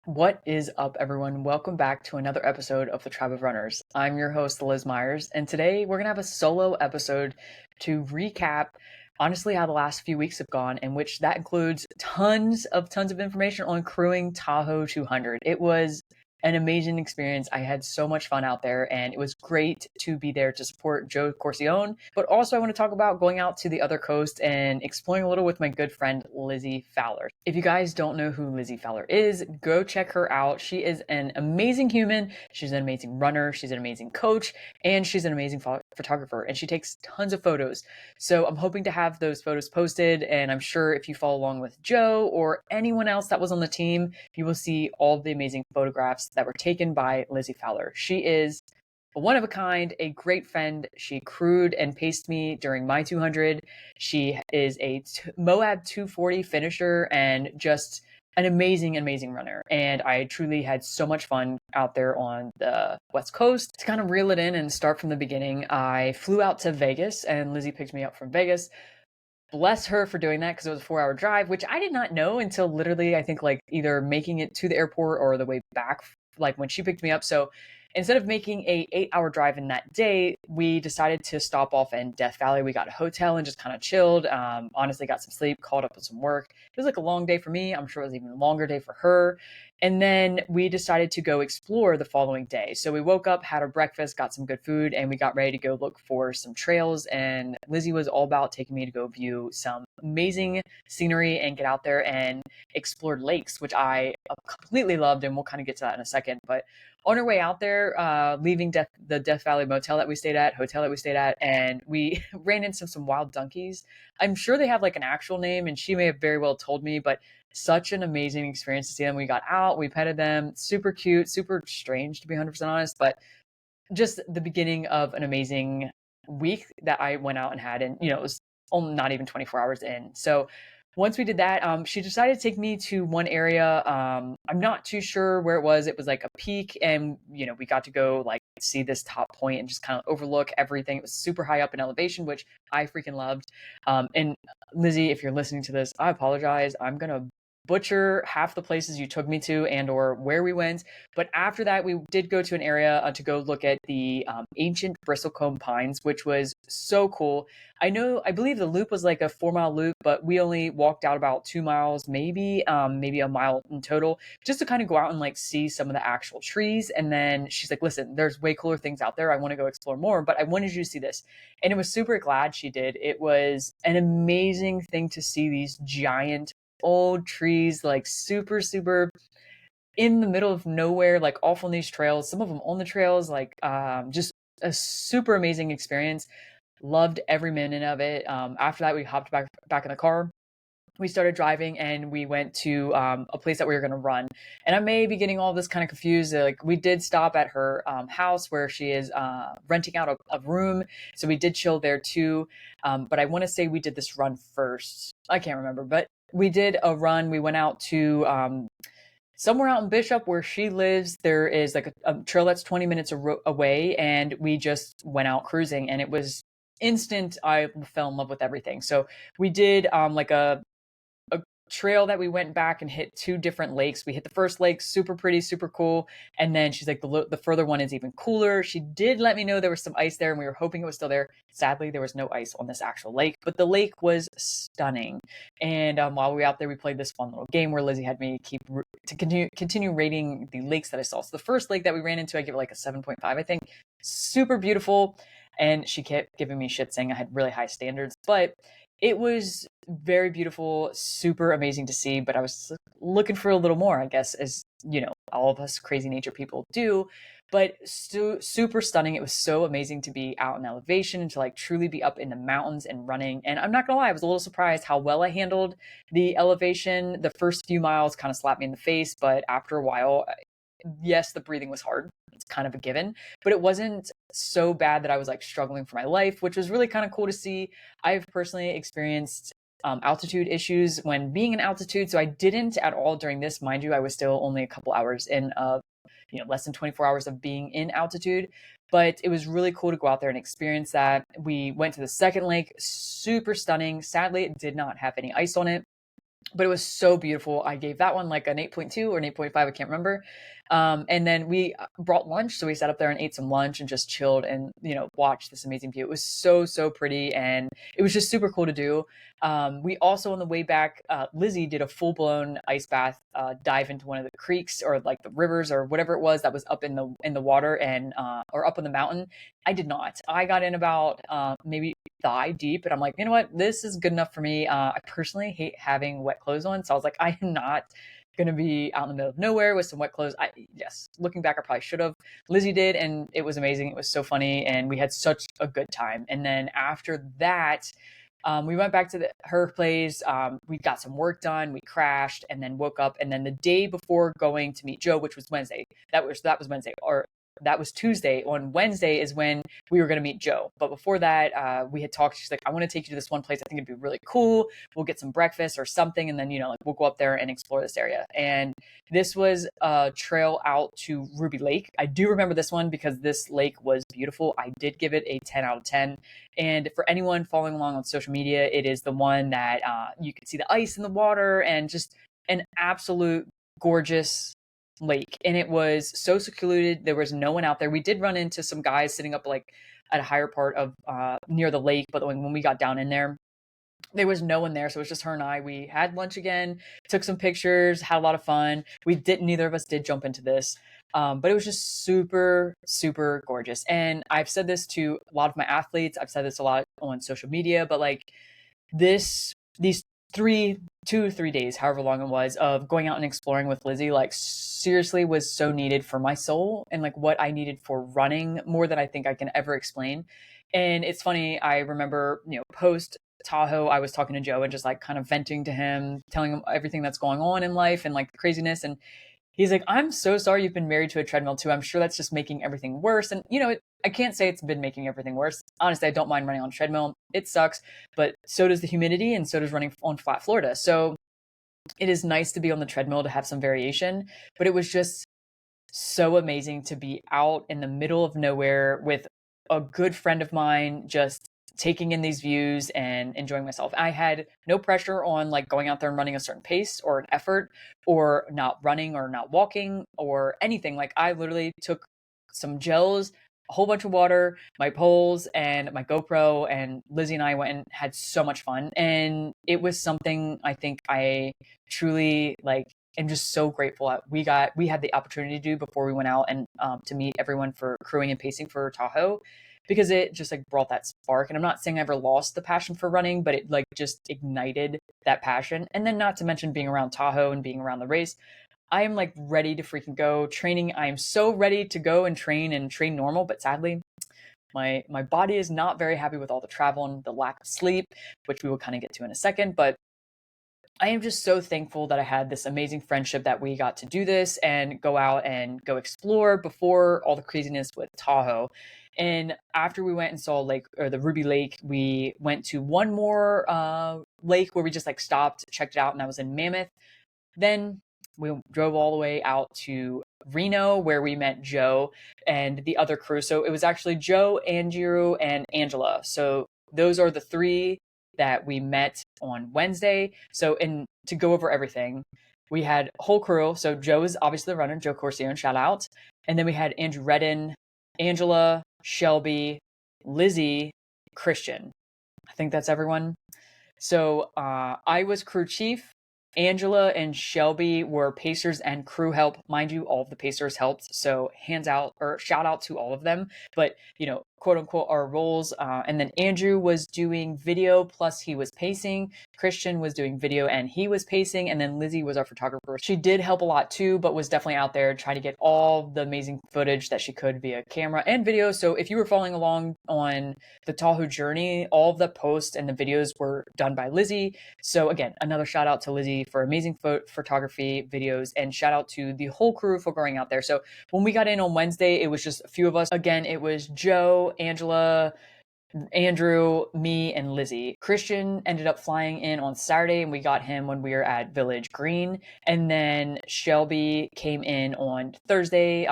What is up, everyone? Welcome back to another episode of the Tribe of Runners. I'm your host, Liz Myers, and today we're going to have a solo episode to recap, honestly, how the last few weeks have gone, in which that includes tons of information on crewing Tahoe 200. It was an amazing experience. I had so much fun out there, and it was great to be there to support Joe Corcione. But also, I want to talk about going out to the other coast and exploring a little with my good friend Lizzy Fowler. If you guys don't know who Lizzy Fowler is, go check her out. She is an amazing human. She's an amazing runner. She's an amazing coach, and she's an amazing photographer. And she takes tons of photos. So I'm hoping to have those photos posted. And I'm sure if you follow along with Joe or anyone else that was on the team, you will see all the amazing photographs that were taken by Lizzy Fowler. She is a one of a kind, a great friend. She crewed and paced me during my 200. She is a Moab 240 finisher and just an amazing runner. And I truly had so much fun out there on the West Coast. To kind of reel it in and start from the beginning, I flew out to Vegas and Lizzy picked me up from Vegas. Bless her for doing that because it was a 4 hour drive, which I did not know until literally, I think, like either making it to the airport or the way back, like when she picked me up. So instead of making a 8 hour drive in that day, we decided to stop off in Death Valley. We got a hotel and just kind of chilled. Honestly, got some sleep, caught up with some work. It was like a long day for me. I'm sure it was even a longer day for her. And then we decided to go explore the following day. So we woke up, had our breakfast, got some good food, and we got ready to go look for some trails. And Lizzy was all about taking me to go view some amazing scenery and get out there and explore lakes, which I completely loved. And we'll kind of get to that in a second. But on our way out there, leaving the Death Valley hotel that we stayed at, and we ran into some wild donkeys. I'm sure they have like an actual name, and she may have very well told me, but such an amazing experience to see them. We got out, we petted them, super cute, super strange to be 100% honest, but just the beginning of an amazing week that I went out and had. And, it was only not even 24 hours in. So once we did that, she decided to take me to one area. I'm not too sure where it was. It was like a peak, and we got to go like see this top point and just kind of overlook everything. It was super high up in elevation, which I freaking loved. And Lizzy, if you're listening to this, I apologize. I'm gonna butcher half the places you took me to and or where we went. But after that, we did go to an area to go look at the ancient bristlecone pines, which was so cool. I believe the loop was like a 4 mile loop, but we only walked out about 2 miles, maybe a mile in total, just to kind of go out and like see some of the actual trees. And then she's like, listen, there's way cooler things out there. I want to go explore more, but I wanted you to see this. And it was super glad she did. It was an amazing thing to see these giant old trees, like super in the middle of nowhere, like off on these trails, some of them on the trails, like just a super amazing experience. Loved every minute of it. After that, we hopped back in the car. We started driving and we went to a place that we were going to run. And I may be getting all this kind of confused. Like we did stop at her house where she is renting out a room. So we did chill there too. But I want to say we did this run first. I can't remember, but we did a run. We went out to somewhere out in Bishop where she lives. There is like a trail that's 20 minutes away. And we just went out cruising and it was instant. I fell in love with everything. So we did like a trail that we went back and hit two different lakes. We hit the first lake, super pretty, super cool. And then she's like, the further one is even cooler. She did let me know there was some ice there and we were hoping it was still there. Sadly, there was no ice on this actual lake, but the lake was stunning. And while we were out there, we played this fun little game where Lizzy had me continue rating the lakes that I saw. So the first lake that we ran into, I give it like a 7.5, I think. Super beautiful. And she kept giving me shit saying I had really high standards, but it was very beautiful, super amazing to see, but I was looking for a little more, I guess, as all of us crazy nature people do. But super stunning. It was so amazing to be out in elevation and to like truly be up in the mountains and running. And I'm not gonna lie, I was a little surprised how well I handled the elevation. The first few miles kind of slapped me in the face, but after a while, yes, the breathing was hard. It's kind of a given, but it wasn't so bad that I was like struggling for my life, which was really kind of cool to see. I've personally experienced altitude issues when being in altitude. So I didn't at all during this, mind you, I was still only a couple hours in of, less than 24 hours of being in altitude, but it was really cool to go out there and experience that. We went to the second lake, super stunning. Sadly, it did not have any ice on it. but it was so beautiful. I gave that one like an 8.2 or an 8.5, I can't remember. And then we brought lunch, so we sat up there and ate some lunch and just chilled and watched this amazing view. It was so pretty, and it was just super cool to do. We also, on the way back, Lizzy did a full blown ice bath, dive into one of the creeks or like the rivers or whatever it was that was up in the water and or up on the mountain. I did not. I got in about maybe thigh deep, and I'm like, you know what, this is good enough for me. I personally hate having wet clothes on, so I was like, I am not going to be out in the middle of nowhere with some wet clothes. Yes, looking back, I probably should have. Lizzy did, and it was amazing. It was so funny, and we had such a good time. And then after that, we went back to her place. We got some work done. We crashed, and then woke up. And then the day before going to meet Joe, which was Wednesday, that was Wednesday, or that was Tuesday. On Wednesday is when we were going to meet Joe. But before that, we had talked. She's like, I want to take you to this one place. I think it'd be really cool. We'll get some breakfast or something. And then, like we'll go up there and explore this area. And this was a trail out to Ruby Lake. I do remember this one because this lake was beautiful. I did give it a 10 out of 10. And for anyone following along on social media, it is the one that you can see the ice in the water and just an absolute gorgeous lake. And it was so secluded. There was no one out there. We did run into some guys sitting up like at a higher part of near the lake, but when we got down in there was no one there. So it was just her and I. We had lunch again, took some pictures, had a lot of fun. Neither of us did jump into this. But it was just super gorgeous. And I've said this to a lot of my athletes. I've said this a lot on social media, but like these 2 or 3 days, however long it was, of going out and exploring with Lizzy, like seriously was so needed for my soul and like what I needed for running more than I think I can ever explain. And it's funny, I remember, post Tahoe, I was talking to Joe and just like kind of venting to him, telling him everything that's going on in life and like the craziness. And he's like, I'm so sorry you've been married to a treadmill too. I'm sure that's just making everything worse. And, I can't say it's been making everything worse. Honestly, I don't mind running on a treadmill. It sucks, but so does the humidity and so does running on flat Florida. So it is nice to be on the treadmill to have some variation, but it was just so amazing to be out in the middle of nowhere with a good friend of mine, just taking in these views and enjoying myself. I had no pressure on like going out there and running a certain pace or an effort or not running or not walking or anything. Like I literally took some gels, a whole bunch of water, my poles and my GoPro, and Lizzy and I went and had so much fun. And it was something I think I truly like am just so grateful that we had the opportunity to do before we went out and to meet everyone for crewing and pacing for Tahoe, because it just like brought that spark. And I'm not saying I ever lost the passion for running, but it like just ignited that passion. And then not to mention being around Tahoe and being around the race, I am like ready to freaking go training. I am so ready to go and train normal, but sadly my body is not very happy with all the travel and the lack of sleep, which we will kind of get to in a second. But I am just so thankful that I had this amazing friendship that we got to do this and go out and go explore before all the craziness with Tahoe. And after we went and saw Lake or the Ruby Lake, we went to one more lake where we just like stopped, checked it out, and that was in Mammoth. Then we drove all the way out to Reno where we met Joe and the other crew. So it was actually Joe, Andrew, and Angela. So those are the three that we met on Wednesday. So, and to go over everything, we had whole crew. So Joe is obviously the runner, Joe Corcione, shout out. And then we had Andrew Redden, Angela, Shelby, Lizzy, Christian. I think that's everyone. So I was crew chief. Angela and Shelby were pacers and crew help. Mind you, all of the pacers helped. So hands out or shout out to all of them. But, quote unquote, our roles. And then Andrew was doing video, plus he was pacing. Christian was doing video and he was pacing. And then Lizzy was our photographer. She did help a lot too, but was definitely out there trying to get all the amazing footage that she could via camera and video. So if you were following along on the Tahoe journey, all of the posts and the videos were done by Lizzy. So again, another shout out to Lizzy for amazing photography, videos, and shout out to the whole crew for going out there. So when we got in on Wednesday, it was just a few of us. Again, it was Joe, Angela, Andrew, me, and Lizzy. Christian ended up flying in on Saturday, and we got him when we were at Village Green. And then Shelby came in on Thursday.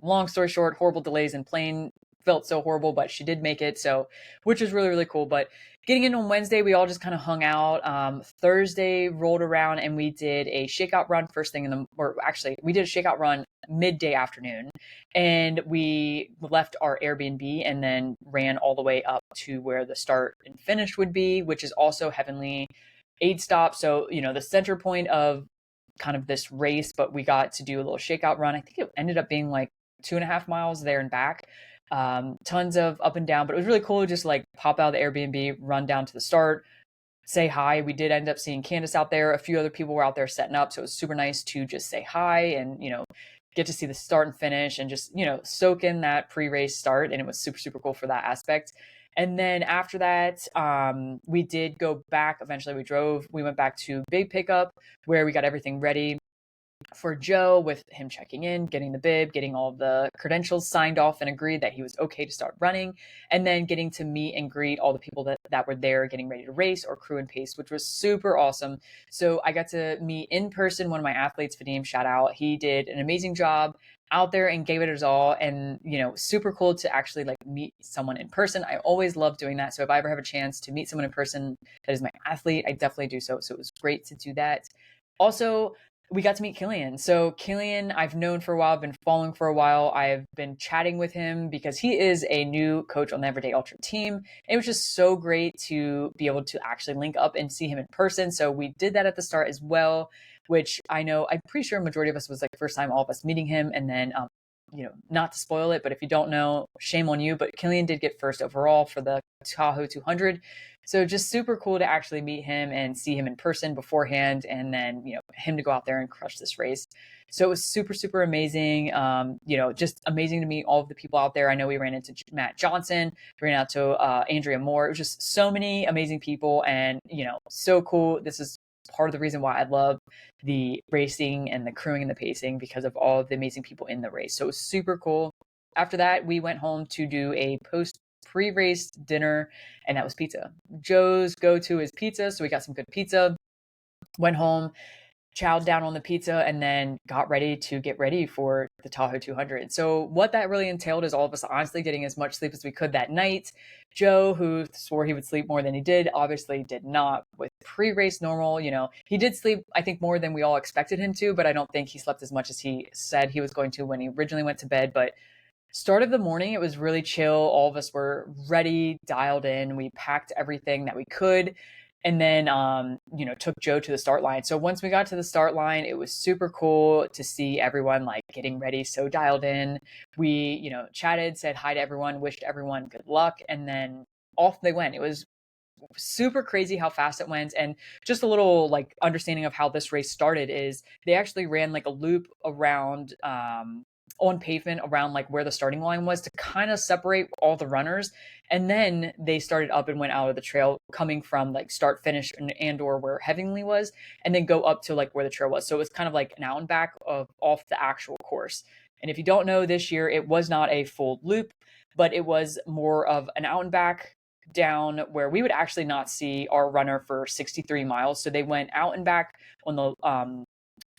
Long story short, horrible delays in plane felt so horrible, but she did make it. So, which was really, really cool. But getting in on Wednesday, we all just kind of hung out. Thursday rolled around and we did a shakeout run first thing or actually, we did a shakeout run midday afternoon, and we left our Airbnb and then ran all the way up to where the start and finish would be, which is also Heavenly aid stop. So, the center point of kind of this race, but we got to do a little shakeout run. I think it ended up being like 2.5 miles there and back. Tons of up and down, but it was really cool to just like pop out of the Airbnb, run down to the start, say hi. We did end up seeing Candace out there. A few other people were out there setting up. So it was super nice to just say hi and, get to see the start and finish and just, soak in that pre-race start. And it was super, super cool for that aspect. And then after that, we did go back. Eventually we went back to Big Pickup where we got everything ready for Joe, with him checking in, getting the bib, getting all of the credentials signed off and agreed that he was okay to start running, and then getting to meet and greet all the people that were there getting ready to race or crew and pace, which was super awesome. So I got to meet in person one of my athletes, Vadim, shout out. He did an amazing job out there and gave it his all, and super cool to actually like meet someone in person. I always love doing that. So if I ever have a chance to meet someone in person that is my athlete, I definitely do so. So it was great to do that. Also, we got to meet Killian. So Killian, I've known for a while, I've been following for a while. I've been chatting with him because he is a new coach on the Everyday Ultra team. It was just so great to be able to actually link up and see him in person. So we did that at the start as well, which I'm pretty sure a majority of us was like first time all of us meeting him. And then, not to spoil it, but if you don't know, shame on you, but Killian did get first overall for the Tahoe 200. So just super cool to actually meet him and see him in person beforehand, and then, him to go out there and crush this race. So it was super, super amazing. Just amazing to meet all of the people out there. I know we ran into Matt Johnson, we ran out to Andrea Moore. It was just so many amazing people and, so cool. This is part of the reason why I love the racing and the crewing and the pacing, because of all of the amazing people in the race. So it was super cool. After that, we went home to do a pre-race dinner, and that was pizza. Joe's go-to is pizza, so we got some good pizza, went home, chowed down on the pizza, and then got ready for the Tahoe 200. So what that really entailed is all of us honestly getting as much sleep as we could that night. Joe, who swore he would sleep more than he did, obviously did not with pre-race normal. He did sleep, I think, more than we all expected him to, but I don't think he slept as much as he said he was going to when he originally went to bed. But start of the morning, it was really chill. All of us were ready, dialed in. We packed everything that we could, and then, took Joe to the start line. So once we got to the start line, it was super cool to see everyone like getting ready, so dialed in. We, chatted, said hi to everyone, wished everyone good luck, and then off they went. It was super crazy how fast it went. And just a little like understanding of how this race started is they actually ran like a loop around on pavement around like where the starting line was to kind of separate all the runners, and then they started up and went out of the trail coming from like start finish and or where Heavenly was, and then go up to like where the trail was. So it was kind of like an out and back of off the actual course. And if you don't know, this year it was not a full loop, but it was more of an out and back down where we would actually not see our runner for 63 miles. So they went out and back on the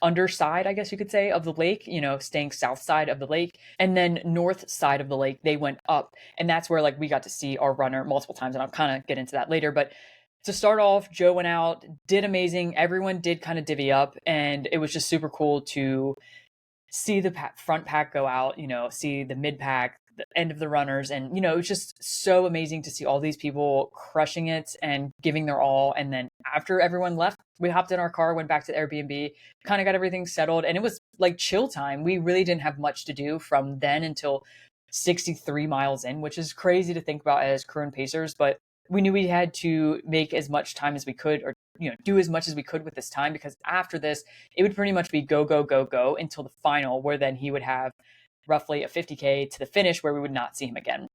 underside, I guess you could say, of the lake, staying south side of the lake, and then north side of the lake, they went up. And that's where like we got to see our runner multiple times. And I'll kind of get into that later. But to start off, Joe went out, did amazing. Everyone did kind of divvy up, and it was just super cool to see the front pack go out, see the mid pack, the end of the runners. And, it was just so amazing to see all these people crushing it and giving their all. And then after everyone left, we hopped in our car, went back to the Airbnb, kind of got everything settled. And it was like chill time. We really didn't have much to do from then until 63 miles in, which is crazy to think about as crew and pacers. But we knew we had to make as much time as we could, or do as much as we could with this time, because after this it would pretty much be go go go go until the final, where then he would have roughly a 50K to the finish where we would not see him again.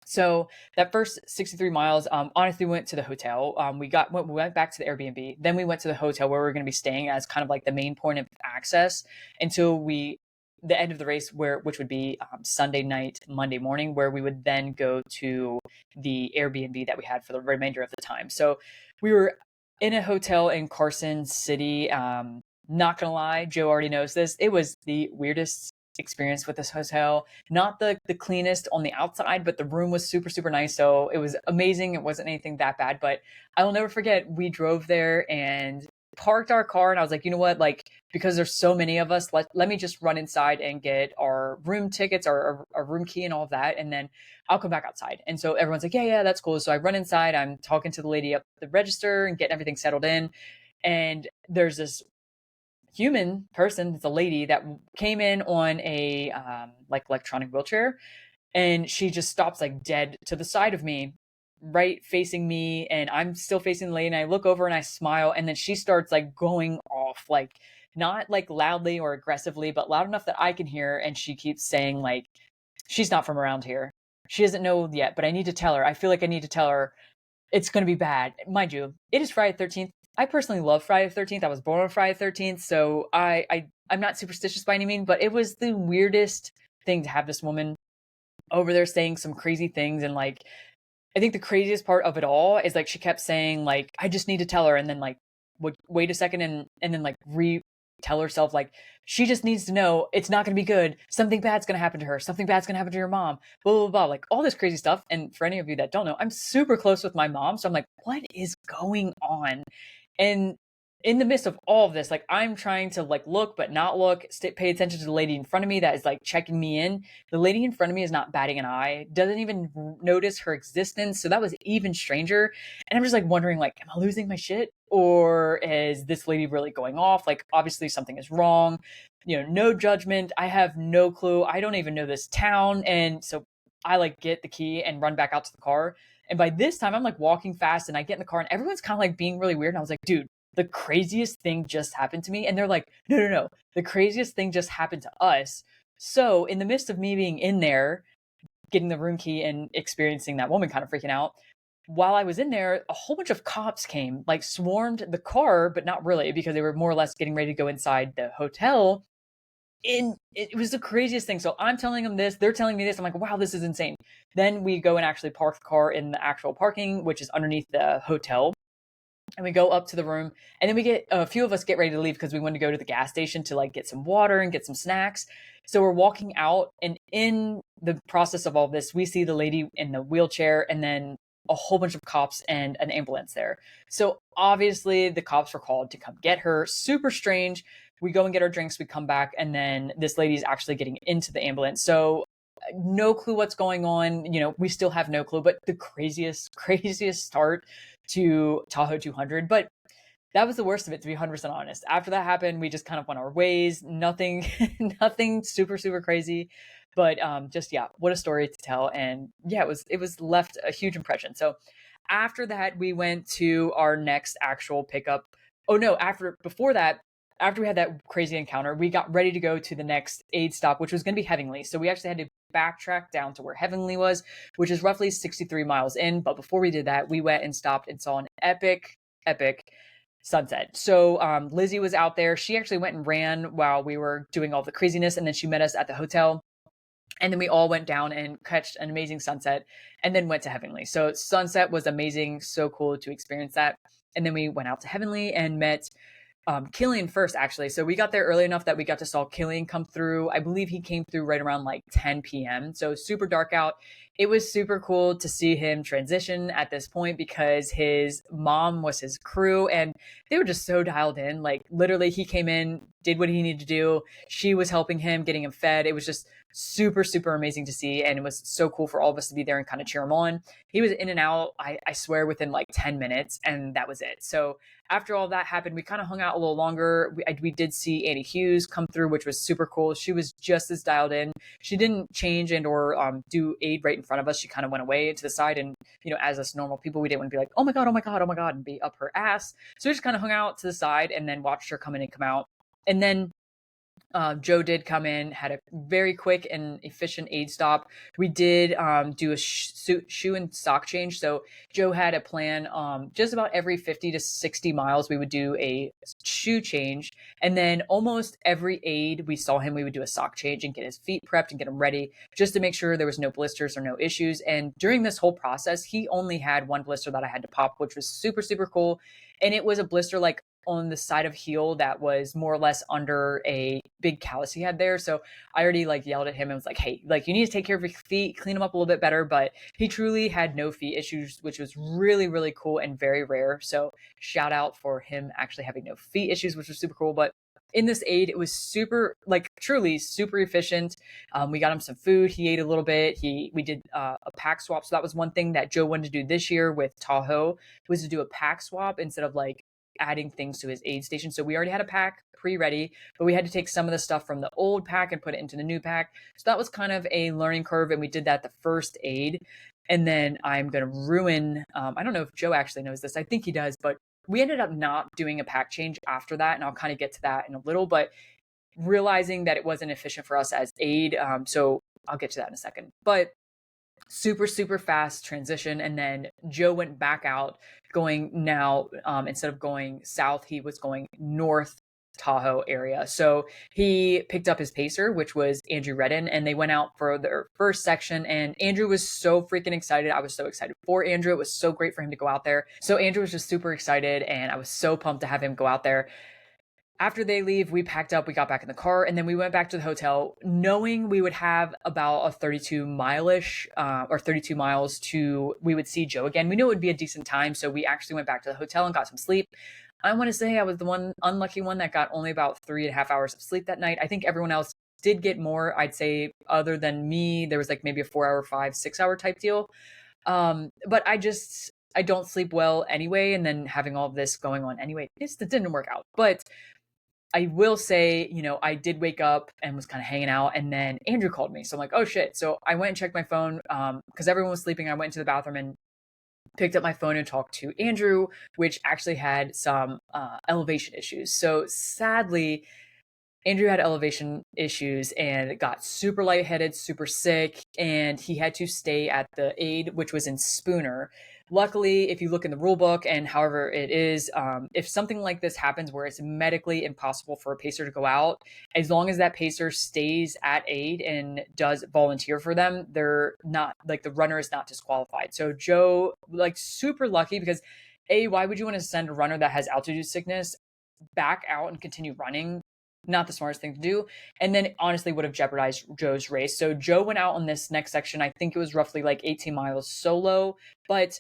So that first 63 miles, honestly, we went to the hotel. We went back to the Airbnb, then we went to the hotel where we were going to be staying as kind of like the main point of access until the end of the race, which would be Sunday night, Monday morning, where we would then go to the Airbnb that we had for the remainder of the time. So we were in a hotel in Carson City. Not gonna lie, Joe already knows this. It was the weirdest experienced with this hotel. Not the cleanest on the outside, but the room was super, super nice. So it was amazing. It wasn't anything that bad, but I will never forget, we drove there and parked our car, and I was like, you know what, like, because there's so many of us, let me just run inside and get our room tickets, our room key and all of that, and then I'll come back outside. And so everyone's like, yeah, that's cool. So I run inside, I'm talking to the lady up the register and getting everything settled in, and there's this human person, it's a lady that came in on a like electronic wheelchair, and she just stops like dead to the side of me, right facing me, and I'm still facing the lady, and I look over and I smile, and then she starts like going off, like not like loudly or aggressively, but loud enough that I can hear, and she keeps saying like, she's not from around here, she doesn't know yet, but I need to tell her, I feel like I need to tell her it's going to be bad. Mind you, it is Friday the 13th. I personally love Friday the 13th. I was born on Friday the 13th, so I'm not superstitious by any means, but it was the weirdest thing to have this woman over there saying some crazy things. And like, I think the craziest part of it all is like she kept saying like, I just need to tell her, and then like would wait a second and then like tell herself like, she just needs to know it's not going to be good, something bad's going to happen to her, something bad's going to happen to your mom, blah, blah, blah, like all this crazy stuff. And for any of you that don't know, I'm super close with my mom, so I'm like, what is going on? And in the midst of all of this, like, I'm trying to like look but not look, pay attention to the lady in front of me that is like checking me in. The lady in front of me is not batting an eye, doesn't even notice her existence, so that was even stranger. And I'm just like wondering, like, am I losing my shit, or is this lady really going off? Like, obviously something is wrong, no judgment, I have no clue, I don't even know this town. And so I like get the key and run back out to the car, and by this time I'm like walking fast, and I get in the car and everyone's kind of like being really weird, and I was like, dude, the craziest thing just happened to me. And they're like, no, no, no, the craziest thing just happened to us. So in the midst of me being in there, getting the room key and experiencing that woman kind of freaking out, while I was in there, a whole bunch of cops came, like swarmed the car, but not really, because they were more or less getting ready to go inside the hotel. And it was the craziest thing. So I'm telling them this, they're telling me this. I'm like, wow, this is insane. Then we go and actually park the car in the actual parking, which is underneath the hotel, and we go up to the room, and then we get a few of us get ready to leave because we wanted to go to the gas station to like get some water and get some snacks. So we're walking out, and in the process of all this, we see the lady in the wheelchair, and then a whole bunch of cops and an ambulance there. So obviously the cops were called to come get her. Super strange. We go and get our drinks, we come back, and then this lady's actually getting into the ambulance. So no clue what's going on. We still have no clue, but the craziest start to Tahoe 200. But that was the worst of it, to be 100% honest. After that happened, we just kind of went our ways. Nothing, nothing super, super crazy. But just, yeah, what a story to tell. And yeah, it was left a huge impression. So after that, we went to our next actual pickup. Oh no, before that, after we had that crazy encounter, we got ready to go to the next aid stop, which was going to be Heavenly. So we actually had to backtrack down to where Heavenly was, which is roughly 63 miles in. But before we did that, we went and stopped and saw an epic sunset. So Lizzy was out there. She actually went and ran while we were doing all the craziness, and then she met us at the hotel. And then we all went down and catched an amazing sunset, and then went to Heavenly. So sunset was amazing. So cool to experience that. And then we went out to Heavenly and met Killian first, actually. So we got there early enough that we got to saw Killian come through. I believe he came through right around like 10 p.m. So super dark out. It was super cool to see him transition at this point, because his mom was his crew and they were just so dialed in. Like literally he came in, did what he needed to do. She was helping him, getting him fed. It was just super, super amazing to see. And it was so cool for all of us to be there and kind of cheer him on. He was in and out, I swear, within like 10 minutes, and that was it. So after all that happened, we kind of hung out a little longer. We did see Annie Hughes come through, which was super cool. She was just as dialed in. She didn't change and or do aid right in front of us. She kind of went away to the side. And, as us normal people, we didn't want to be like, oh my God, oh my God, oh my God, and be up her ass. So we just kind of hung out to the side and then watched her come in and come out. And then Joe did come in, had a very quick and efficient aid stop. We did do a shoe and sock change. So Joe had a plan, just about every 50 to 60 miles, we would do a shoe change. And then almost every aid we saw him, we would do a sock change and get his feet prepped and get him ready, just to make sure there was no blisters or no issues. And during this whole process, he only had one blister that I had to pop, which was super, super cool. And it was a blister like on the side of heel that was more or less under a big callus he had there. So I already like yelled at him and was like, hey, like you need to take care of your feet, clean them up a little bit better. But he truly had no feet issues, which was really, really cool and very rare. So shout out for him actually having no feet issues, which was super cool. But in this aid, it was super, like truly super efficient. We got him some food. He ate a little bit. We did a pack swap. So that was one thing that Joe wanted to do this year with Tahoe, was to do a pack swap instead of like adding things to his aid station. So we already had a pack pre-ready, but we had to take some of the stuff from the old pack and put it into the new pack. So that was kind of a learning curve, and we did that the first aid. And then I'm going to ruin, I don't know if Joe actually knows this. I think he does, but we ended up not doing a pack change after that. And I'll kind of get to that in a little, but realizing that it wasn't efficient for us as aid. So I'll get to that in a second. But super, super fast transition. And then Joe went back out going now, instead of going south, he was going north Tahoe area. So he picked up his pacer, which was Andrew Redden, and they went out for their first section. And Andrew was so freaking excited. I was so excited for Andrew. It was so great for him to go out there. So Andrew was just super excited, and I was so pumped to have him go out there. After they leave, we packed up, we got back in the car, and then we went back to the hotel knowing we would have about a 32 mile-ish or 32 miles to, we would see Joe again. We knew it would be a decent time, so we actually went back to the hotel and got some sleep. I want to say I was the one unlucky one that got only about 3.5 hours of sleep that night. I think everyone else did get more. I'd say other than me, there was like maybe a 4 hour, 5, 6 hour type deal. But I don't sleep well anyway. And then having all of this going on anyway, it didn't work out. But I will say, I did wake up and was kind of hanging out, and then Andrew called me. So I'm like, oh shit. So I went and checked my phone because everyone was sleeping. I went into the bathroom and picked up my phone and talked to Andrew, which actually had some elevation issues. So sadly, Andrew had elevation issues and got super lightheaded, super sick, and he had to stay at the aid, which was in Spooner. Luckily, if you look in the rule book and however it is, if something like this happens where it's medically impossible for a pacer to go out, as long as that pacer stays at aid and does volunteer for them, they're not, like, the runner is not disqualified. So Joe, like, super lucky because why would you want to send a runner that has altitude sickness back out and continue running? Not the smartest thing to do. And then honestly would have jeopardized Joe's race. So Joe went out on this next section. I think it was roughly like 18 miles solo, but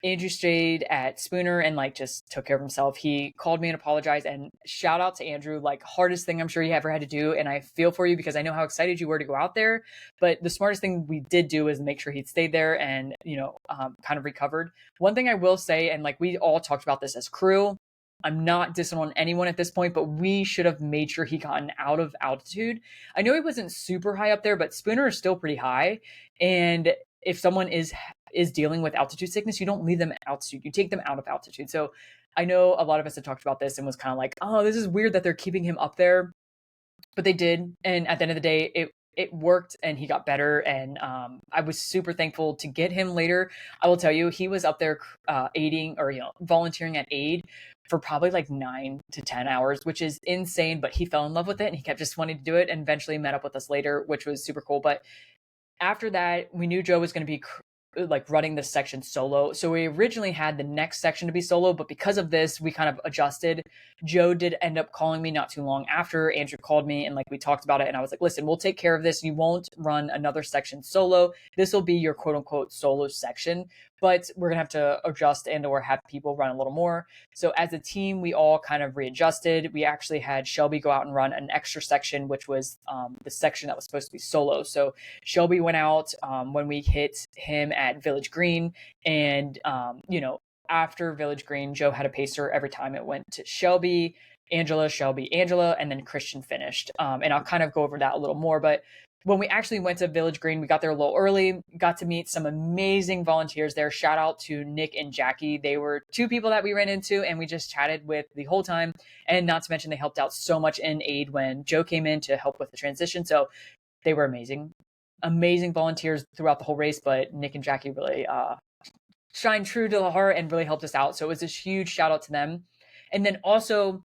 Andrew stayed at Spooner and like just took care of himself. He called me and apologized, and shout out to Andrew, like hardest thing I'm sure he ever had to do. And I feel for you because I know how excited you were to go out there, but the smartest thing we did do is make sure he'd stayed there and, kind of recovered. One thing I will say, and like we all talked about this as crew, I'm not dissing on anyone at this point, but we should have made sure he gotten out of altitude. I know he wasn't super high up there, but Spooner is still pretty high. And if someone is dealing with altitude sickness, you don't leave them at altitude. You take them out of altitude. So I know a lot of us had talked about this and was kind of like, oh, this is weird that they're keeping him up there. But they did. And at the end of the day, it worked and he got better. And I was super thankful to get him later. I will tell you, he was up there aiding or, volunteering at aid for probably like 9 to 10 hours, which is insane. But he fell in love with it and he kept just wanting to do it and eventually met up with us later, which was super cool. But after that, we knew Joe was going to be like running this section solo. So we originally had the next section to be solo, but because of this, we kind of adjusted. Joe did end up calling me not too long after. Andrew called me and like we talked about it, and I was like, listen, we'll take care of this. You won't run another section solo. This will be your quote unquote solo section, but we're gonna have to adjust and or have people run a little more. So as a team, we all kind of readjusted. We actually had Shelby go out and run an extra section, which was the section that was supposed to be solo. So Shelby went out when we hit him at Village Green, and after Village Green, Joe had a pacer every time it went to Shelby, Angela, and then Christian finished. And I'll kind of go over that a little more, but when we actually went to Village Green, we got there a little early, got to meet some amazing volunteers there. Shout out to Nick and Jackie. They were two people that we ran into and we just chatted with the whole time. And not to mention, they helped out so much in aid when Joe came in to help with the transition. So they were amazing volunteers throughout the whole race. But Nick and Jackie really shined true to the heart and really helped us out. So it was this huge shout out to them. And then also,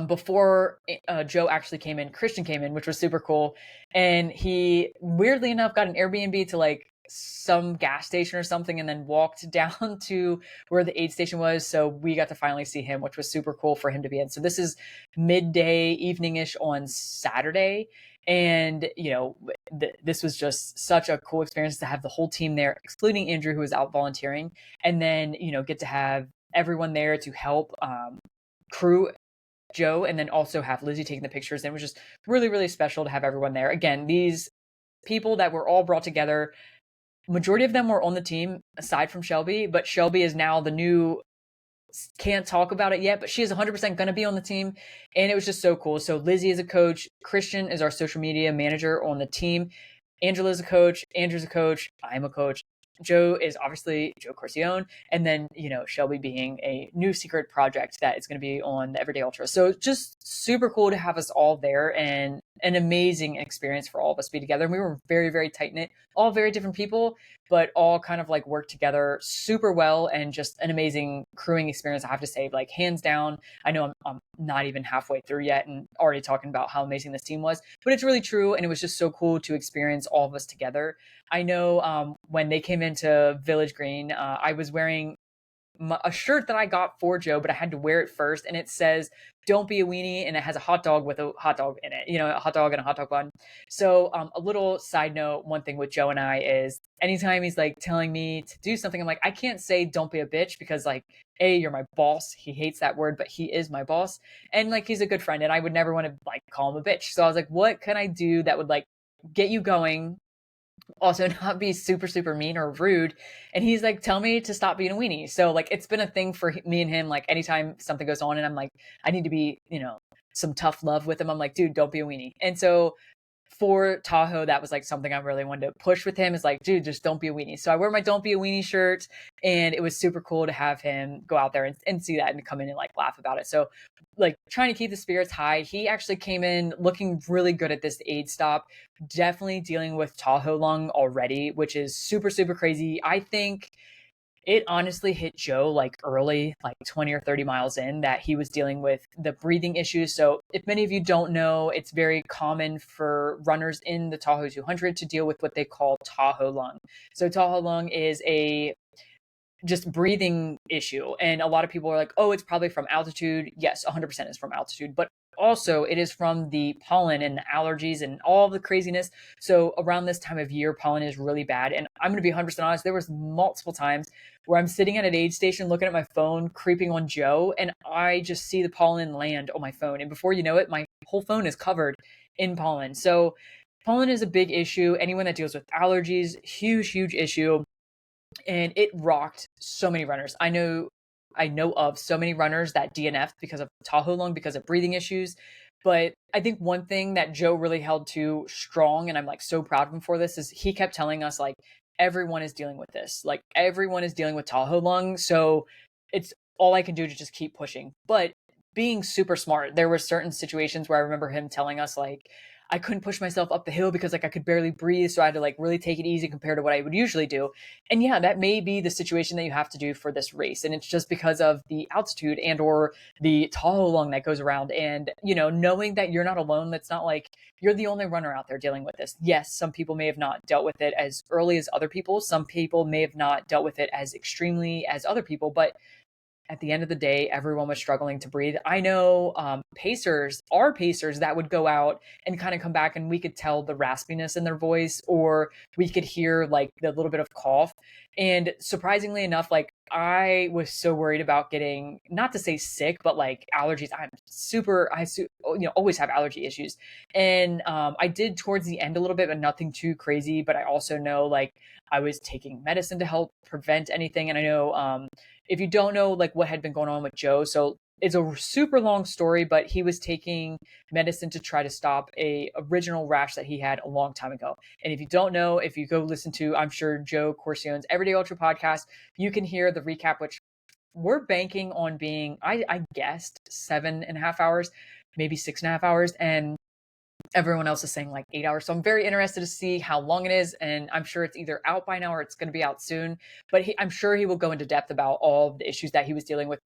before Joe actually came in, Christian came in, which was super cool. And he weirdly enough got an Airbnb to like some gas station or something and then walked down to where the aid station was. So we got to finally see him, which was super cool for him to be in. So this is midday, evening-ish on Saturday. And, this was just such a cool experience to have the whole team there, excluding Andrew, who was out volunteering, and then, get to have everyone there to help crew Joe, and then also have Lizzy taking the pictures. And it was just really, really special to have everyone there. Again, these people that were all brought together, majority of them were on the team aside from Shelby, but Shelby is now the new, can't talk about it yet, but she is 100% going to be on the team. And it was just so cool. So Lizzy is a coach. Christian is our social media manager on the team. Angela's a coach. Andrew's a coach. I'm a coach. Joe is obviously Joe Corcione. And then, Shelby being a new secret project that is going to be on the Everyday Ultra. So just super cool to have us all there, and an amazing experience for all of us to be together. And we were very, very tight knit, all very different people, but all kind of like worked together super well, and just an amazing crewing experience. I have to say, like, hands down. I know I'm not even halfway through yet and already talking about how amazing this team was, but it's really true. And it was just so cool to experience all of us together. I know when they came into Village Green, I was wearing a shirt that I got for Joe, but I had to wear it first. And it says, "Don't be a weenie." And it has a hot dog with a hot dog in it, a hot dog and a hot dog bun. So a little side note, one thing with Joe and I is anytime he's like telling me to do something, I'm like, I can't say "don't be a bitch" because, like, A, you're my boss. He hates that word, but he is my boss. And like, he's a good friend, and I would never want to like call him a bitch. So I was like, what can I do that would like get you going, also not be super, super mean or rude? And he's like, tell me to stop being a weenie. So like, it's been a thing for me and him. Like, anytime something goes on and I'm like, I need to be, some tough love with him, I'm like, dude, don't be a weenie. And so for Tahoe, that was like something I really wanted to push with him, is like, dude, just don't be a weenie. So I wear my "Don't Be a Weenie" shirt, and it was super cool to have him go out there and see that and come in and like laugh about it. So like, trying to keep the spirits high. He actually came in looking really good at this aid stop, definitely dealing with Tahoe lung already, which is super, super crazy. I think it honestly hit Joe like early, like 20 or 30 miles in, that he was dealing with the breathing issues. So if many of you don't know, it's very common for runners in the Tahoe 200 to deal with what they call Tahoe lung. So Tahoe lung is a just breathing issue. And a lot of people are like, oh, it's probably from altitude. Yes, 100% is from altitude, but also it is from the pollen and the allergies and all the craziness. So around this time of year, pollen is really bad. And I'm going to be 100% honest, there was multiple times where I'm sitting at an aid station looking at my phone, creeping on Joe, and I just see the pollen land on my phone. And before you know it, my whole phone is covered in pollen. So pollen is a big issue. Anyone that deals with allergies, huge, huge issue. And it rocked so many runners. I know of so many runners that DNF'd because of Tahoe lung, because of breathing issues. But I think one thing that Joe really held to strong, and I'm like so proud of him for this, is he kept telling us, like, everyone is dealing with this. Like, everyone is dealing with Tahoe lung. So it's all I can do to just keep pushing. But being super smart, there were certain situations where I remember him telling us, like, I couldn't push myself up the hill because like I could barely breathe. So I had to like really take it easy compared to what I would usually do. And yeah, that may be the situation that you have to do for this race. And it's just because of the altitude and or the Tahoe lung that goes around. And, knowing that you're not alone, that's not like you're the only runner out there dealing with this. Yes, some people may have not dealt with it as early as other people. Some people may have not dealt with it as extremely as other people, but at the end of the day, everyone was struggling to breathe. I know our pacers that would go out and kind of come back, and we could tell the raspiness in their voice, or we could hear like the little bit of cough. And surprisingly enough, like, I was so worried about getting, not to say sick, but like allergies. Always have allergy issues. And I did towards the end a little bit, but nothing too crazy. But I also know, like, I was taking medicine to help prevent anything. And I know, if you don't know like what had been going on with Joe, so it's a super long story, but he was taking medicine to try to stop a original rash that he had a long time ago. And if you don't know, if you go listen to, I'm sure, Joe Corcione's Everyday Ultra podcast, you can hear the recap, which we're banking on being, I guessed 7.5 hours, maybe 6.5 hours. And everyone else is saying like 8 hours. So I'm very interested to see how long it is. And I'm sure it's either out by now or it's going to be out soon. But I'm sure he will go into depth about all of the issues that he was dealing with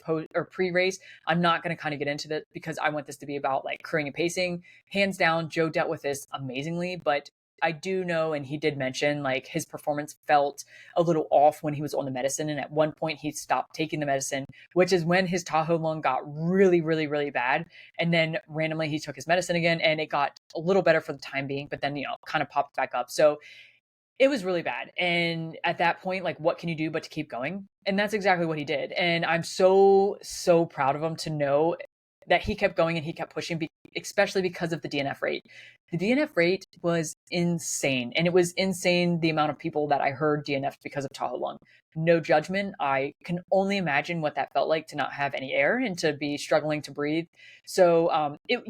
pre-race. I'm not going to kind of get into that because I want this to be about like crewing and pacing. Hands down, Joe dealt with this amazingly. But I do know, and he did mention, like, his performance felt a little off when he was on the medicine. And at one point, he stopped taking the medicine, which is when his Tahoe lung got really, really, really bad. And then randomly, he took his medicine again, and it got a little better for the time being, but then, kind of popped back up. So it was really bad. And at that point, like, what can you do but to keep going? And that's exactly what he did. And I'm so, so proud of him to know that he kept going and he kept pushing, especially because of the DNF rate. The DNF rate was insane. And it was insane the amount of people that I heard DNF because of Tahoe lung. No judgment. I can only imagine what that felt like to not have any air and to be struggling to breathe. So it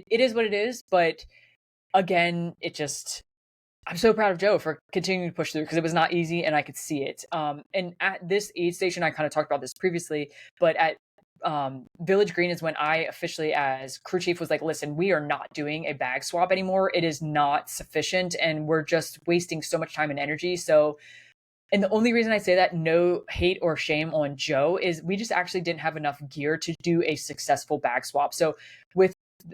is what it is. But again, I'm so proud of Joe for continuing to push through because it was not easy and I could see it. And at this aid station, I kind of talked about this previously, but at Village Green is when I officially, as crew chief, was like, listen, we are not doing a bag swap anymore. It is not sufficient and we're just wasting so much time and energy. So, and the only reason I say that, no hate or shame on Joe, is we just actually didn't have enough gear to do a successful bag swap. So with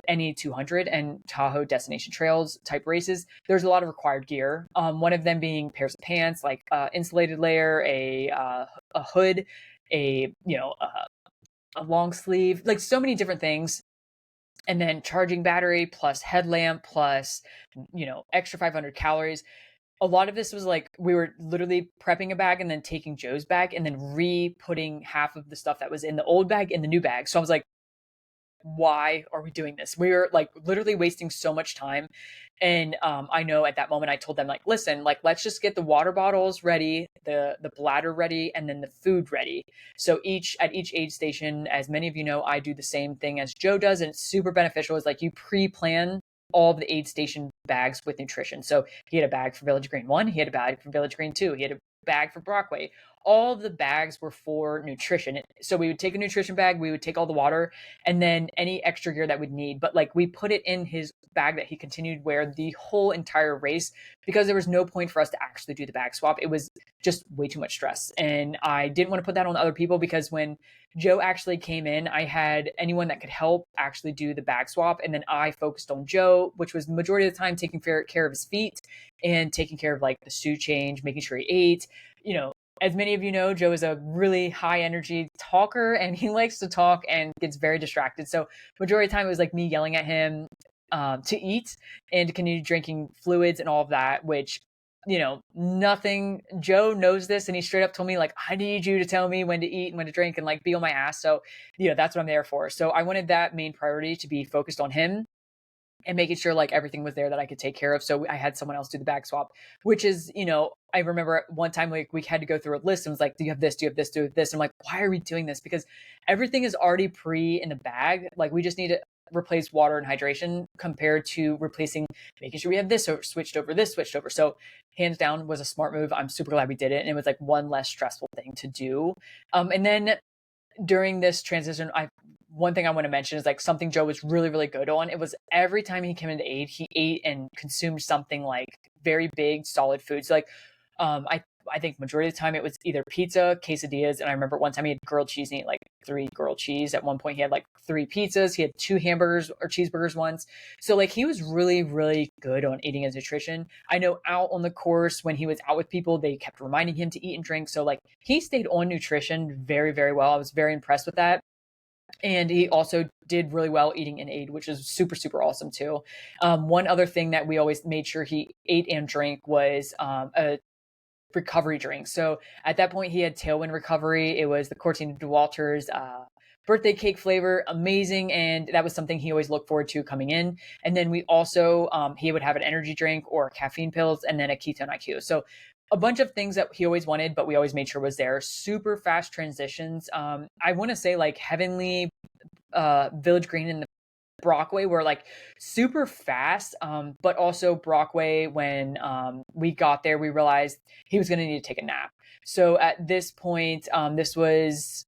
any 200 and Tahoe destination trails type races, there's a lot of required gear. One of them being pairs of pants, like insulated layer, a hood, a long sleeve, like so many different things. And then charging battery plus headlamp plus, extra 500 calories. A lot of this was like, we were literally prepping a bag and then taking Joe's bag and then re-putting half of the stuff that was in the old bag in the new bag. So I was like, why are we doing this? We were like literally wasting so much time. And I know at that moment I told them, like, listen, like, let's just get the water bottles ready, the bladder ready, and then the food ready. So at each aid station, as many of you know, I do the same thing as Joe does, and it's super beneficial. Is like you pre-plan all of the aid station bags with nutrition. So he had a bag for Village Green 1, he had a bag for Village Green 2, he had a bag for Brockway. All of the bags were for nutrition. So we would take a nutrition bag, we would take all the water, and then any extra gear that we'd need. But like, we put it in his bag that he continued to wear the whole entire race because there was no point for us to actually do the bag swap. It was just way too much stress. And I didn't want to put that on other people because when Joe actually came in, I had anyone that could help actually do the bag swap. And then I focused on Joe, which was the majority of the time taking care of his feet and taking care of like the suit change, making sure he ate. As many of you know, Joe is a really high energy talker and he likes to talk and gets very distracted. So majority of the time it was like me yelling at him to eat and to continue drinking fluids and all of that, which, nothing. Joe knows this and he straight up told me, like, I need you to tell me when to eat and when to drink and like be on my ass. So, that's what I'm there for. So I wanted that main priority to be focused on him and making sure like everything was there that I could take care of. So I had someone else do the bag swap, which is, I remember one time like we had to go through a list and was like, do you have this? Do you have this? Do you have this? I'm like, why are we doing this? Because everything is already in the bag. Like we just need to replace water and hydration compared to replacing, making sure we have this or switched over. So hands down was a smart move. I'm super glad we did it. And it was like one less stressful thing to do. And then during this transition, one thing I want to mention is like something Joe was really, really good on. It was every time he came into aid, he ate and consumed something like very big, solid food. So like, I think majority of the time it was either pizza, quesadillas. And I remember one time he had grilled cheese and he ate like 3 grilled cheese. At one point he had like 3 pizzas. He had 2 hamburgers or cheeseburgers once. So like he was really, really good on eating his nutrition. I know out on the course when he was out with people, they kept reminding him to eat and drink. So like he stayed on nutrition very, very well. I was very impressed with that. And he also did really well eating in aid, which is super, super awesome too. One other thing that we always made sure he ate and drank was a recovery drink. So at that point, he had Tailwind Recovery. It was the Cortina DeWalter's birthday cake flavor, amazing. And that was something he always looked forward to coming in. And then we also, he would have an energy drink or caffeine pills and then a ketone IQ. So a bunch of things that he always wanted, but we always made sure was there. Super fast transitions. I want to say like Heavenly, Village Green, and the Brockway were like super fast, but also Brockway, when we got there, we realized he was going to need to take a nap. So at this point, this was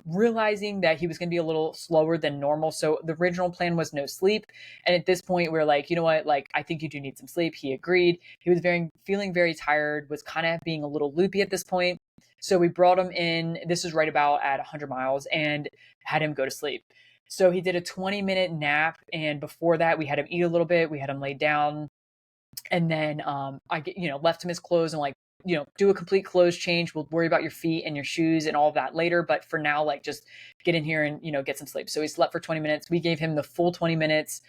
realizing that he was going to be a little slower than normal. So the original plan was no sleep. And at this point, we are like, you know what? Like, I think you do need some sleep. He agreed. He was feeling very tired, was kind of being a little loopy at this point. So we brought him in. This is right about at 100 miles and had him go to sleep. So he did a 20-minute nap. And before that, we had him eat a little bit. We had him lay down. And then I get, left him his clothes and like, do a complete clothes change. We'll worry about your feet and your shoes and all of that later. But for now, like just get in here and, get some sleep. So he slept for 20 minutes. We gave him the full 20 minutes.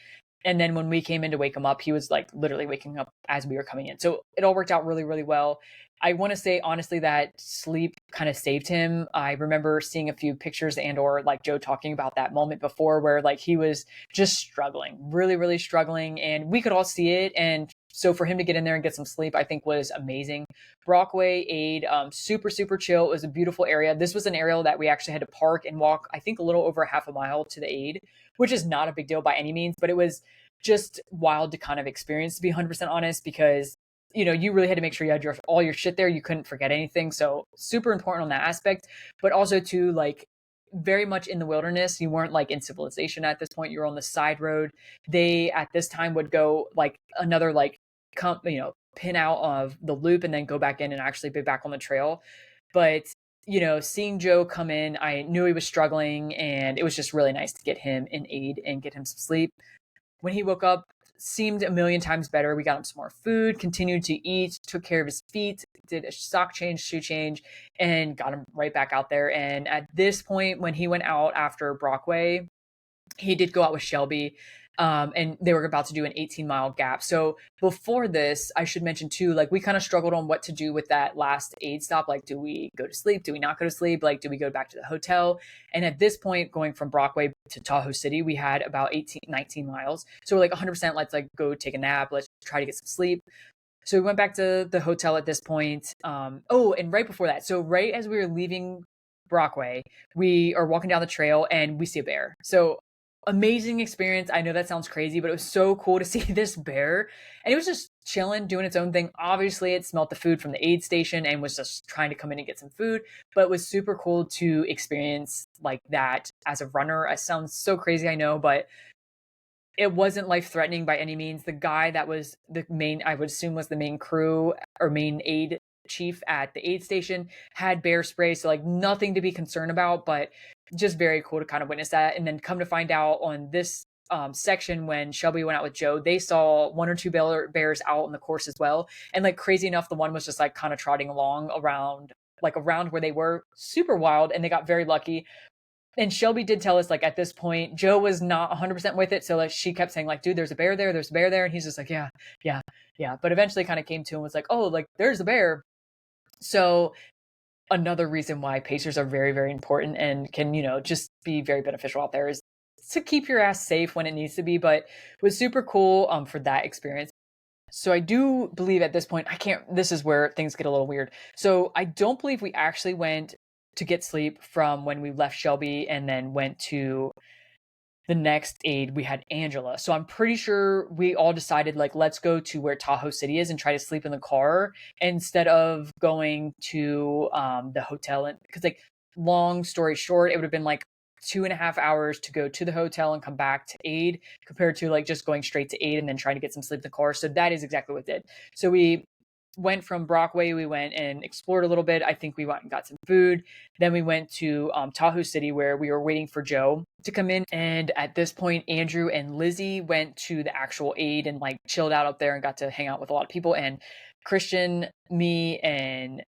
And then when we came in to wake him up, he was like literally waking up as we were coming in. So it all worked out really, really well. I want to say honestly that sleep kind of saved him. I remember seeing a few pictures and or like Joe talking about that moment before where like he was just struggling, really, really struggling. And we could all see it. And so for him to get in there and get some sleep, I think was amazing. Brockway Aid, super, super chill. It was a beautiful area. This was an area that we actually had to park and walk, I think a little over half a mile to the aid, which is not a big deal by any means, but it was just wild to kind of experience, to be 100% honest, because you really had to make sure you had all your shit there. You couldn't forget anything. So super important on that aspect, but also to like very much in the wilderness. You weren't like in civilization at this point. You were on the side road. They at this time would go like another like pin out of the loop and then go back in and actually be back on the trail. But seeing Joe come in, I knew he was struggling, and it was just really nice to get him an aid and get him some sleep. When he woke up, seemed a million times better. We got him some more food, continued to eat, took care of his feet, did a sock change, shoe change, and got him right back out there. And at this point, when he went out after Brockway, he did go out with Shelby, and they were about to do an 18-mile gap. So before this, I should mention too, like we kind of struggled on what to do with that last aid stop. Like, do we go to sleep? Do we not go to sleep? Like, do we go back to the hotel? And at this point, going from Brockway to Tahoe City, we had about 19 miles. So we're like 100%, let's like go take a nap. Let's try to get some sleep. So we went back to the hotel at this point. And right before that, so right as we were leaving Brockway, we are walking down the trail and we see a bear. So amazing experience. I know that sounds crazy, but it was so cool to see this bear. And it was just chilling, doing its own thing. Obviously, it smelled the food from the aid station and was just trying to come in and get some food. But it was super cool to experience like that as a runner. It sounds so crazy, I know, but it wasn't life threatening by any means. The guy that was the main, I would assume was the main crew or main aid chief at the aid station, had bear spray. So like nothing to be concerned about, but just very cool to kind of witness that. And then come to find out on this section, when Shelby went out with Joe, they saw one or two bears out on the course as well. And like crazy enough, the one was just like kind of trotting along around where they were, super wild. And they got very lucky. And Shelby did tell us, like, at this point, Joe was not 100% with it. So, like, she kept saying, like, dude, there's a bear there. There's a bear there. And he's just like, yeah, yeah, yeah. But eventually kind of came to and was like, oh, like, there's a bear. So another reason why pacers are very, very important and can, just be very beneficial out there is to keep your ass safe when it needs to be. But it was super cool for that experience. So I do believe at this point, this is where things get a little weird. So I don't believe we actually went to get sleep from when we left Shelby and then went to the next aid. We had Angela. So I'm pretty sure we all decided, like, let's go to where Tahoe City is and try to sleep in the car instead of going to the hotel. And because, like, long story short, it would have been like 2.5 hours to go to the hotel and come back to aid compared to like just going straight to aid and then trying to get some sleep in the car. So that is exactly what we did. So we went from Brockway, we went and explored a little bit. I think we went and got some food. Then we went to Tahoe City, where we were waiting for Joe to come in. And at this point, Andrew and Lizzy went to the actual aid and like chilled out up there and got to hang out with a lot of people. And Christian, me, and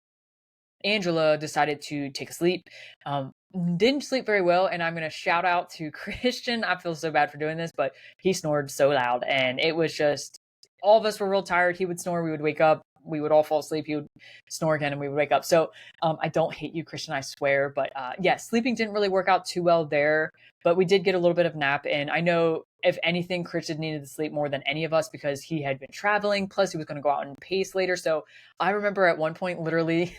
Angela decided to take a sleep. Didn't sleep very well, and I'm going to shout out to Christian. I feel so bad for doing this, but he snored so loud, and it was just, all of us were real tired. He would snore, we would wake up, we would all fall asleep, he would snore again, and we would wake up. So I don't hate you, Christian, I swear, but yeah, sleeping didn't really work out too well there, but we did get a little bit of nap. And I know, if anything, Christian needed to sleep more than any of us because he had been traveling, plus he was going to go out and pace later. So I remember at one point, literally,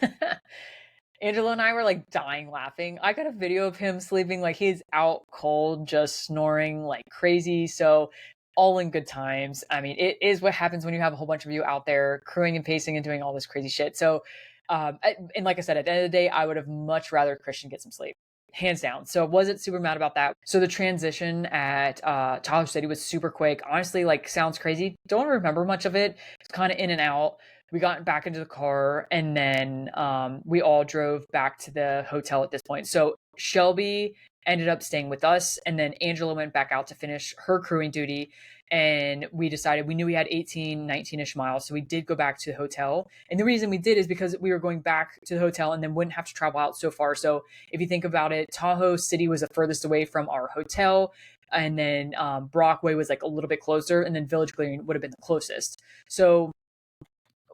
Angela and I were like dying laughing. I got a video of him sleeping like he's out cold, just snoring like crazy. So all in good times. I mean, it is what happens when you have a whole bunch of you out there crewing and pacing and doing all this crazy shit. So, and like I said, at the end of the day, I would have much rather Christian get some sleep, hands down. So wasn't super mad about that. So the transition at Tahoe City was super quick. Honestly, like, sounds crazy. Don't remember much of it. It's kind of in and out. We got back into the car, and then we all drove back to the hotel at this point. So Shelby ended up staying with us, and then Angela went back out to finish her crewing duty. and we decided, we knew we had 18, 19-ish miles. So we did go back to the hotel. And the reason we did is because we were going back to the hotel and then wouldn't have to travel out so far. So if you think about it, Tahoe City was the furthest away from our hotel. And then Brockway was like a little bit closer. And then Village Green would have been the closest. So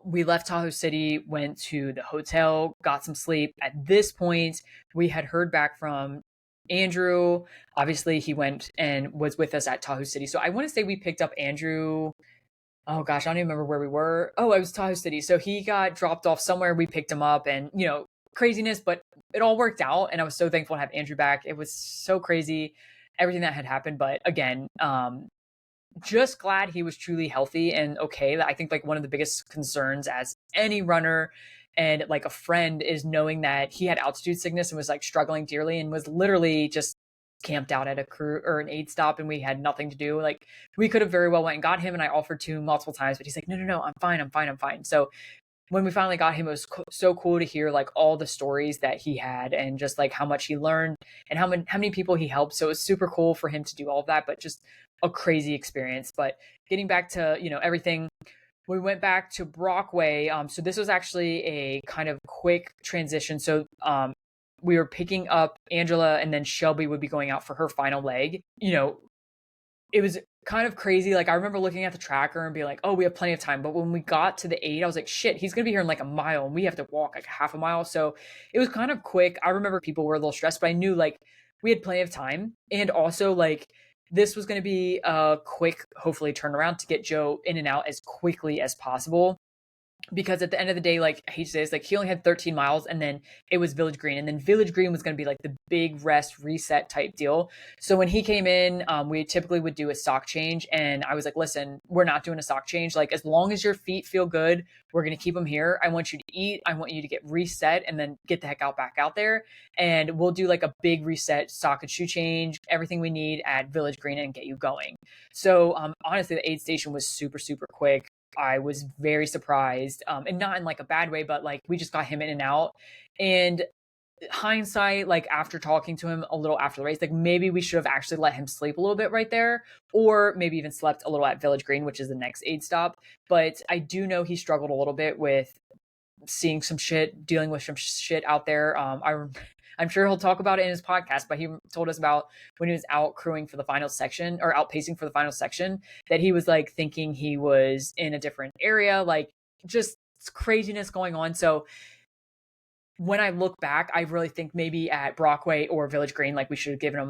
we left Tahoe City, went to the hotel, got some sleep. At this point, we had heard back from Andrew. Obviously, he went and was with us at Tahoe City. So I want to say we picked up Andrew. Oh gosh, I don't even remember where we were. Oh, it was Tahoe City. So he got dropped off somewhere. We picked him up, and craziness, but it all worked out. And I was so thankful to have Andrew back. It was so crazy, everything that had happened. But again, just glad he was truly healthy and okay. I think like one of the biggest concerns as any runner and like a friend is knowing that he had altitude sickness and was like struggling dearly and was literally just camped out at a crew or an aid stop, and we had nothing to do. Like, we could have very well went and got him, and I offered to multiple times, but he's like, no, I'm fine. So when we finally got him, it was so cool to hear like all the stories that he had and just like how much he learned and how many people he helped. So it was super cool for him to do all of that, but just a crazy experience. But getting back to everything, we went back to Brockway. So this was actually a kind of quick transition. So we were picking up Angela, and then Shelby would be going out for her final leg. It was kind of crazy. Like, I remember looking at the tracker and being like, oh, we have plenty of time. But when we got to the 8, I was like, shit, he's going to be here in like a mile, and we have to walk like half a mile. So it was kind of quick. I remember people were a little stressed, but I knew like we had plenty of time. And also like this was going to be a quick, hopefully, turnaround to get Joe in and out as quickly as possible. Because at the end of the day, like, I hate to say this, like, he only had 13 miles, and then it was Village Green, and then Village Green was going to be like the big rest reset type deal. So when he came in, we typically would do a sock change, and I was like, listen, we're not doing a sock change. Like, as long as your feet feel good, we're going to keep them here. I want you to eat, I want you to get reset, and then get the heck back out there, and we'll do like a big reset sock and shoe change, everything we need at Village Green, and get you going. So honestly, the aid station was super, super quick. I was very surprised, and not in like a bad way, but like we just got him in and out. And hindsight, like after talking to him a little after the race, like maybe we should have actually let him sleep a little bit right there, or maybe even slept a little at Village Green, which is the next aid stop. But I do know he struggled a little bit with seeing some shit, dealing with some shit out there. I'm sure he'll talk about it in his podcast, but he told us about when he was out crewing for the final section, or outpacing for the final section, that he was like thinking he was in a different area, like just craziness going on. So when I look back, I really think maybe at Brockway or Village Green, like we should have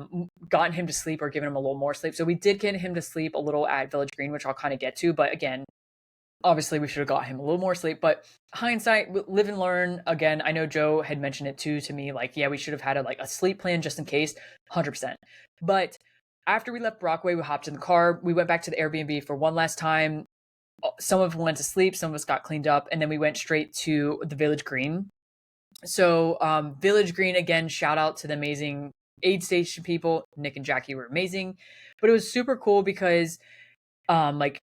gotten him to sleep or given him a little more sleep. So we did get him to sleep a little at Village Green, which I'll kind of get to. But again, obviously we should have got him a little more sleep, but hindsight, live and learn. Again, I know Joe had mentioned it too to me, like, yeah, we should have had a sleep plan just in case, 100%. But after we left Brockway, we hopped in the car, we went back to the Airbnb for one last time. Some of us went to sleep, some of us got cleaned up, and then we went straight to the Village Green. So Village Green, again, shout out to the amazing aid station people. Nick and Jackie were amazing, but it was super cool because like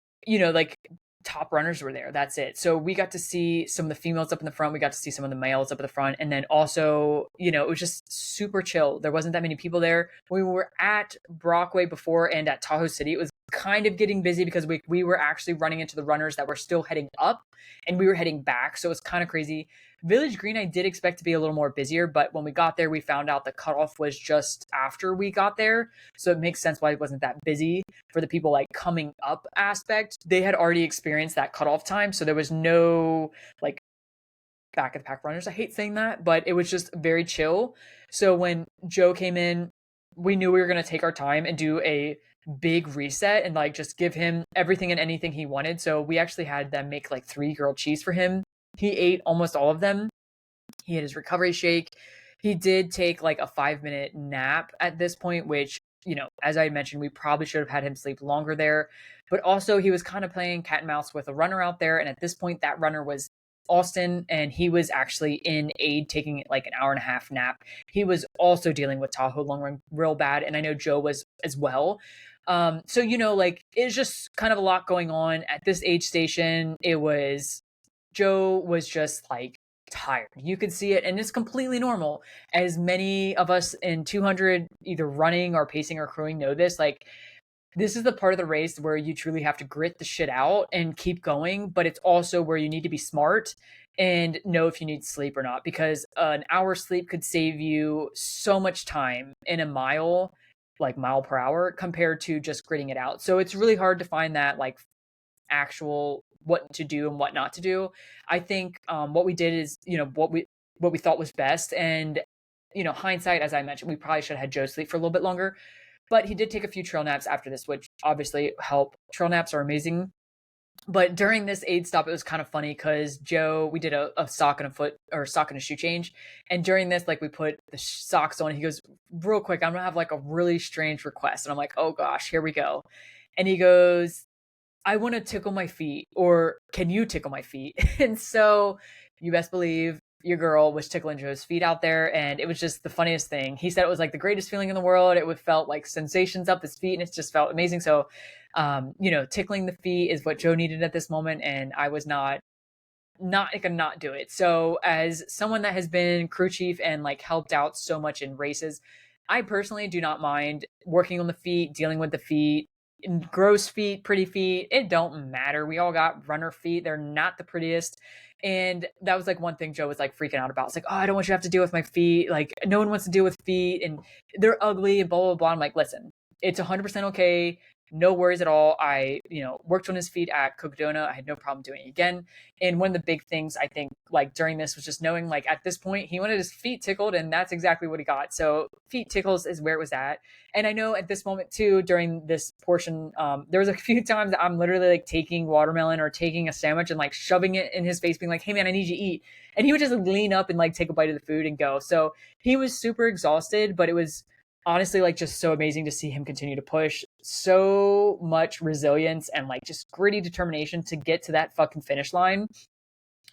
top runners were there. That's it. So we got to see some of the females up in the front. We got to see some of the males up at the front. And then also, it was just super chill. There wasn't that many people there. When we were at Brockway before and at Tahoe City, it was kind of getting busy because we were actually running into the runners that were still heading up, and we were heading back. So it was kind of crazy. Village Green, I did expect to be a little more busier, but when we got there, we found out the cutoff was just after we got there. So it makes sense why it wasn't that busy for the people like coming up aspect. They had already experienced that cutoff time. So there was no like back of the pack runners. I hate saying that, but it was just very chill. So when Joe came in, we knew we were going to take our time and do a big reset and like just give him everything and anything he wanted. So we actually had them make like 3 grilled cheese for him. He ate almost all of them. He had his recovery shake. He did take like a 5-minute nap at this point, which, as I mentioned, we probably should have had him sleep longer there. But also he was kind of playing cat and mouse with a runner out there. And at this point, that runner was Austin, and he was actually in aid taking like an hour and a half nap. He was also dealing with Tahoe long run real bad. And I know Joe was as well. So, like it's just kind of a lot going on at this aid station. Joe was just like tired. You could see it, and it's completely normal. As many of us in 200, either running or pacing or crewing, know this. Like, this is the part of the race where you truly have to grit the shit out and keep going, but it's also where you need to be smart and know if you need sleep or not, because an hour sleep could save you so much time in a mile, like mile per hour, compared to just gritting it out. So it's really hard to find that like actual what to do and what not to do. I think what we did is, what we thought was best. And, hindsight, as I mentioned, we probably should have had Joe sleep for a little bit longer. But he did take a few trail naps after this, which obviously help. Trail naps are amazing. But during this aid stop, it was kind of funny because Joe, we did a sock and a foot or sock and a shoe change. And during this, like we put the socks on. He goes, real quick, I'm going to have like a really strange request. And I'm like, oh gosh, here we go. And he goes, I want to tickle my feet, or can you tickle my feet? And so you best believe your girl was tickling Joe's feet out there, and it was just the funniest thing. He said it was like the greatest feeling in the world. It felt like sensations up his feet, and it just felt amazing. So, tickling the feet is what Joe needed at this moment, and I was not gonna not do it. So as someone that has been crew chief and like helped out so much in races, I personally do not mind working on the feet, dealing with the feet, gross feet, pretty feet. It don't matter. We all got runner feet. They're not the prettiest. And that was like one thing Joe was like freaking out about. It's like, oh, I don't want you to have to deal with my feet. Like no one wants to deal with feet and they're ugly and blah, blah, blah. I'm like, listen, it's 100% okay. No worries at all. I, worked on his feet at Cocodona. I had no problem doing it again. And one of the big things I think like during this was just knowing like at this point he wanted his feet tickled and that's exactly what he got. So feet tickles is where it was at. And I know at this moment too, during this portion, there was a few times that I'm literally like taking watermelon or taking a sandwich and like shoving it in his face, being like, hey man, I need you to eat. And he would just lean up and like take a bite of the food and go. So he was super exhausted, but it was honestly like just so amazing to see him continue to push. So much resilience and like just gritty determination to get to that fucking finish line.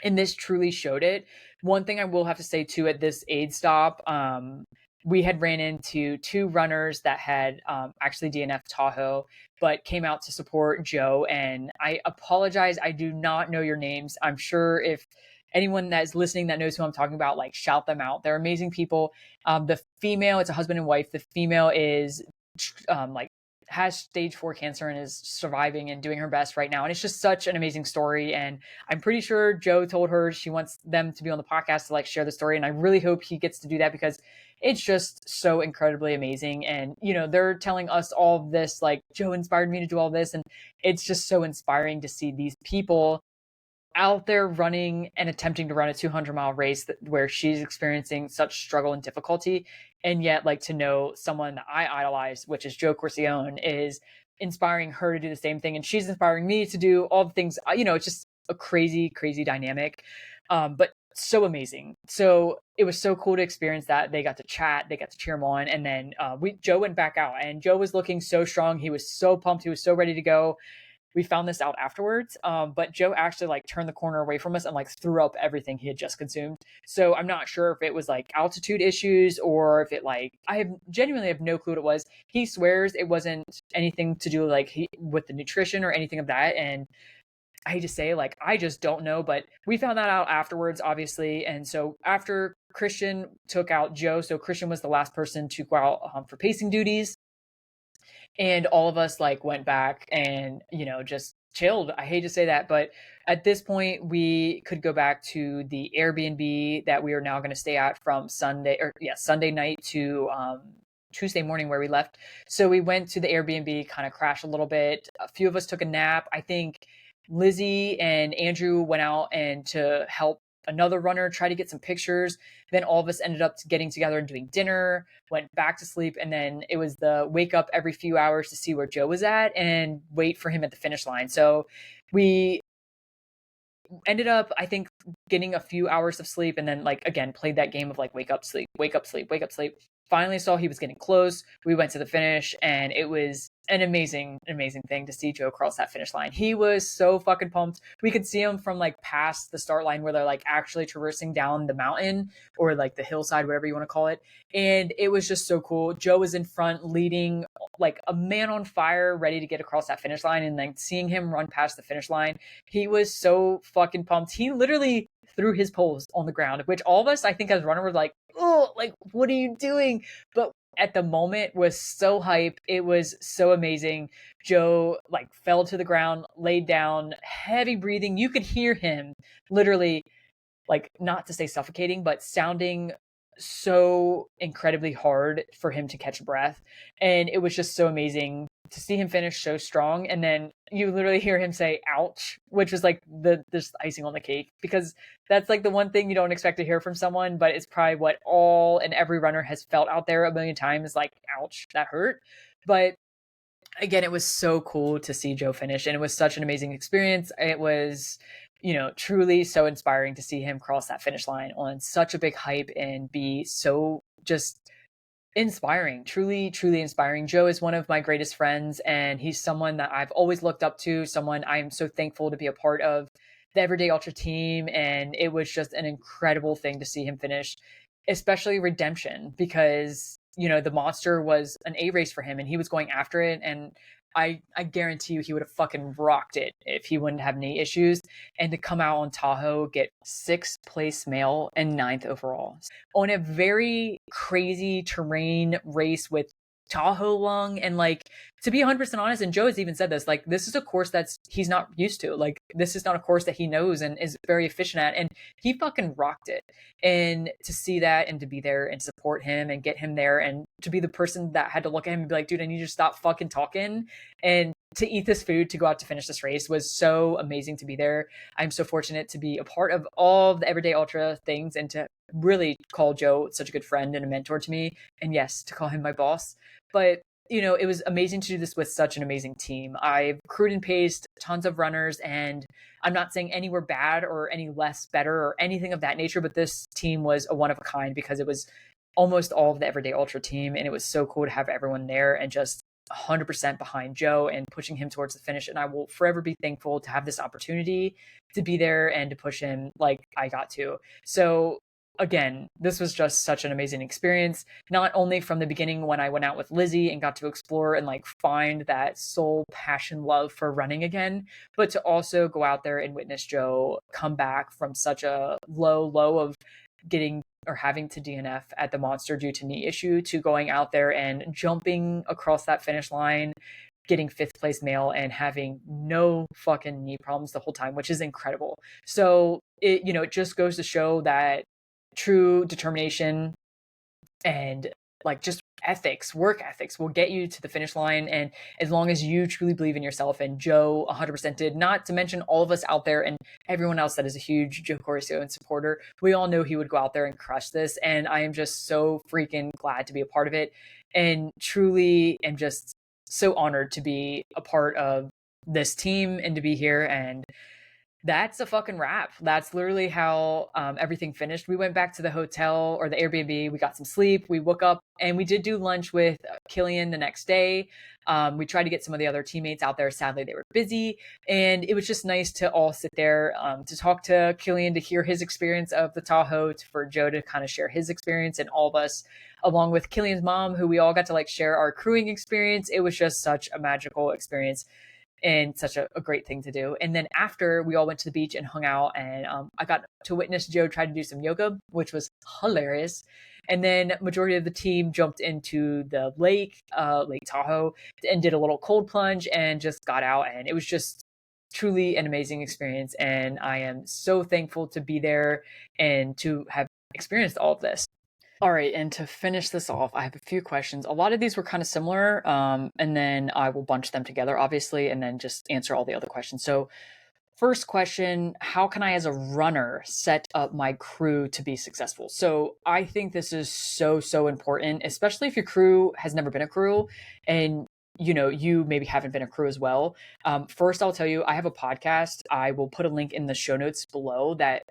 And this truly showed it. One thing I will have to say too at this aid stop, we had ran into two runners that had actually DNF Tahoe, but came out to support Joe. And I apologize, I do not know your names. I'm sure if anyone that is listening that knows who I'm talking about, like shout them out. They're amazing people. The female, it's a husband and wife. The female is like has stage 4 cancer and is surviving and doing her best right now. And it's just such an amazing story. And I'm pretty sure Joe told her she wants them to be on the podcast to like share the story. And I really hope he gets to do that because it's just so incredibly amazing. And, they're telling us all of this, like Joe inspired me to do all this. And it's just so inspiring to see these people out there running and attempting to run a 200-mile race where she's experiencing such struggle and difficulty. And yet, like, to know someone that I idolize, which is Joe Corcione, is inspiring her to do the same thing. And she's inspiring me to do all the things, it's just a crazy, crazy dynamic. But so amazing. So it was so cool to experience that. They got to chat, they got to cheer him on. And then Joe went back out and Joe was looking so strong. He was so pumped. He was so ready to go. We found this out afterwards, but Joe actually like turned the corner away from us and like threw up everything he had just consumed. So I'm not sure if it was like altitude issues or if it like I genuinely have no clue what it was. He swears it wasn't anything to do like with the nutrition or anything of that. And I hate to say like I just don't know, but we found that out afterwards, obviously. And so after Christian took out Joe, so Christian was the last person to go out for pacing duties. And all of us like went back and just chilled. I hate to say that, but at this point we could go back to the Airbnb that we are now going to stay at from Sunday night to Tuesday morning where we left. So we went to the Airbnb, kind of crashed a little bit. A few of us took a nap. I think Lizzy and Andrew went out and to help another runner try to get some pictures. Then all of us ended up getting together and doing dinner, went back to sleep. And then it was the wake up every few hours to see where Joe was at and wait for him at the finish line. So we ended up, I think, getting a few hours of sleep and then like, again, played that game of like, wake up, sleep, wake up, sleep, wake up, sleep. Finally saw he was getting close. We went to the finish and it was an amazing, amazing thing to see Joe cross that finish line. He was so fucking pumped. We could see him from like past the start line where they're like actually traversing down the mountain or like the hillside, whatever you want to call it. And it was just so cool. Joe was in front leading like a man on fire, ready to get across that finish line. And then seeing him run past the finish line, he was so fucking pumped. He literally threw his poles on the ground, which all of us, I think, as runner were like, oh, like, what are you doing? But at the moment was so hype. It was so amazing. Joe like fell to the ground, laid down, heavy breathing. You could hear him literally, like, not to say suffocating, but sounding so incredibly hard for him to catch breath. And it was just so amazing to see him finish so strong. And then you literally hear him say, ouch, which was like the just icing on the cake, because that's like the one thing you don't expect to hear from someone, but it's probably what all and every runner has felt out there a million times, like, ouch, that hurt. But again, it was so cool to see Joe finish, and it was such an amazing experience. It was, truly so inspiring to see him cross that finish line on such a big hype and be so just inspiring, truly, truly inspiring. Joe is one of my greatest friends, and he's someone that I've always looked up to, someone I am so thankful to be a part of the Everyday Ultra team. And it was just an incredible thing to see him finish, especially redemption, because, the monster was an A race for him and he was going after it. And I guarantee you he would have fucking rocked it if he wouldn't have knee issues. And to come out on Tahoe, get sixth place male and ninth overall on a very crazy terrain race with Tahoe lung. And like, to be 100% honest, and Joe has even said this, like, this is a course that's he's not used to. Like, this is not a course that he knows and is very efficient at. And he fucking rocked it. And to see that and to be there and support him and get him there, and to be the person that had to look at him and be like, dude, I need you to stop fucking talking and to eat this food to go out to finish this race, was so amazing to be there. I'm so fortunate to be a part of all of the Everyday Ultra things and to really call Joe such a good friend and a mentor to me. And yes, to call him my boss. But it was amazing to do this with such an amazing team. I've crewed and paced tons of runners, and I'm not saying any were bad or any less better or anything of that nature, but this team was a one of a kind because it was almost all of the Everyday Ultra team. And it was so cool to have everyone there and just 100% behind Joe and pushing him towards the finish. And I will forever be thankful to have this opportunity to be there and to push him like I got to. So again, this was just such an amazing experience, not only from the beginning when I went out with Lizzy and got to explore and like find that soul passion love for running again, but to also go out there and witness Joe come back from such a low of getting or having to DNF at the monster due to knee issue, to going out there and jumping across that finish line, getting fifth place male and having no fucking knee problems the whole time, which is incredible. So it just goes to show that true determination and like just work ethics will get you to the finish line. And as long as you truly believe in yourself, and Joe 100% did, not to mention all of us out there and everyone else that is a huge Joe Corcione supporter, we all know he would go out there and crush this. And I am just so freaking glad to be a part of it, and truly am just so honored to be a part of this team and to be here. And that's a fucking wrap. That's literally how everything finished. We went back to the hotel or the Airbnb. We got some sleep. We woke up and we did do lunch with Killian the next day. We tried to get some of the other teammates out there. Sadly, they were busy. And it was just nice to all sit there to talk to Killian, to hear his experience of the Tahoe, for Joe to kind of share his experience, and all of us, along with Killian's mom, who we all got to like share our crewing experience. It was just such a magical experience and such a great thing to do. And then after, we all went to the beach and hung out, and I got to witness Joe try to do some yoga, which was hilarious. And then majority of the team jumped into the Lake Tahoe, and did a little cold plunge and just got out. And it was just truly an amazing experience. And I am so thankful to be there and to have experienced all of this. All right, and to finish this off, I have a few questions. A lot of these were kind of similar, and then I will bunch them together, obviously, and then just answer all the other questions. So first question, how can I, as a runner, set up my crew to be successful? So I think this is so important, especially if your crew has never been a crew and you maybe haven't been a crew as well. First, I'll tell you, I have a podcast. I will put a link in the show notes below that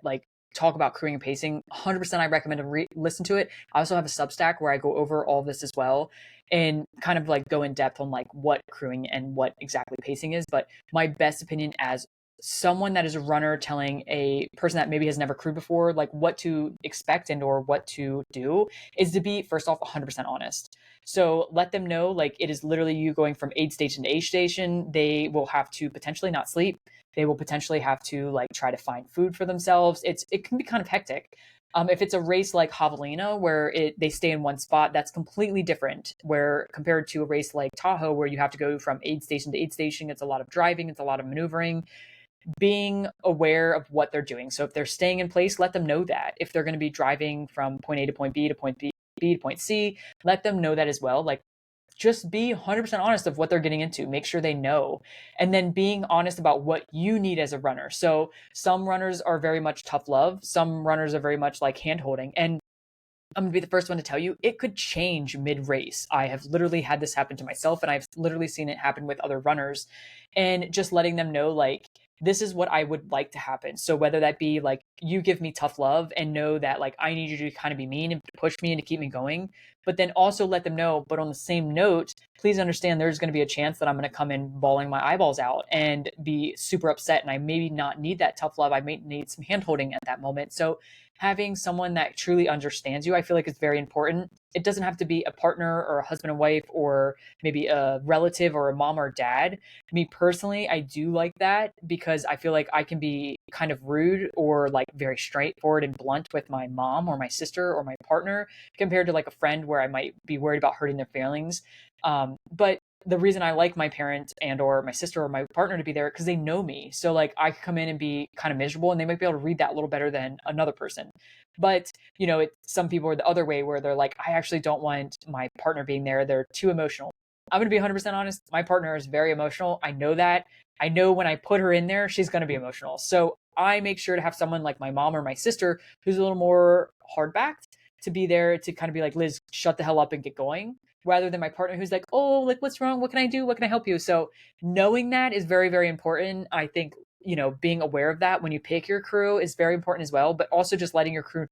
talk about crewing and pacing. 100% I recommend to listen to it. I also have a Substack where I go over all this as well and kind of go in depth on what crewing and what exactly pacing is. But my best opinion as someone that is a runner telling a person that maybe has never crewed before, what to expect and or what to do, is to be, first off, 100% honest. So let them know it is literally you going from aid station to aid station. They will have to potentially not sleep. They will potentially have to like try to find food for themselves. It can be kind of hectic. If it's a race like javelina where they stay in one spot, that's completely different. Where compared to a race like Tahoe, where you have to go from aid station to aid station, it's a lot of driving, it's a lot of maneuvering. Being aware of what they're doing. So if they're staying in place, let them know that. If they're going to be driving from point A to point B to point B to point C, let them know that as well. Like, just be 100% honest of what they're getting into. Make sure they know. And then being honest about what you need as a runner. So some runners are very much tough love. Some runners are very much like hand holding. And I'm going to be the first one to tell you, it could change mid race. I have literally had this happen to myself, and I've literally seen it happen with other runners. And just letting them know, like, this is what I would like to happen. So whether that be like you give me tough love and know that like I need you to kind of be mean and push me and to keep me going, but then also let them know, but on the same note, please understand there's going to be a chance that I'm going to come in bawling my eyeballs out and be super upset, and I maybe not need that tough love. I may need some hand holding at that moment. So having someone that truly understands you, I feel like is very important. It doesn't have to be a partner or a husband and wife or maybe a relative or a mom or dad. Me personally, I do like that because I feel like I can be kind of rude or like very straightforward and blunt with my mom or my sister or my partner compared to like a friend where I might be worried about hurting their feelings. But the reason I like my parent and or my sister or my partner to be there because they know me. So like I could come in and be kind of miserable and they might be able to read that a little better than another person. But some people are the other way where they're like, I actually don't want my partner being there. They're too emotional. I'm going to be 100% honest. My partner is very emotional. I know that. I know when I put her in there, she's going to be emotional. So I make sure to have someone like my mom or my sister who's a little more hard backed to be there to kind of be like, Liz, shut the hell up and get going, rather than my partner who's like, oh, like, what's wrong? What can I do? What can I help you? So knowing that is very, very important. I think, being aware of that when you pick your crew is very important as well, but also just letting your crew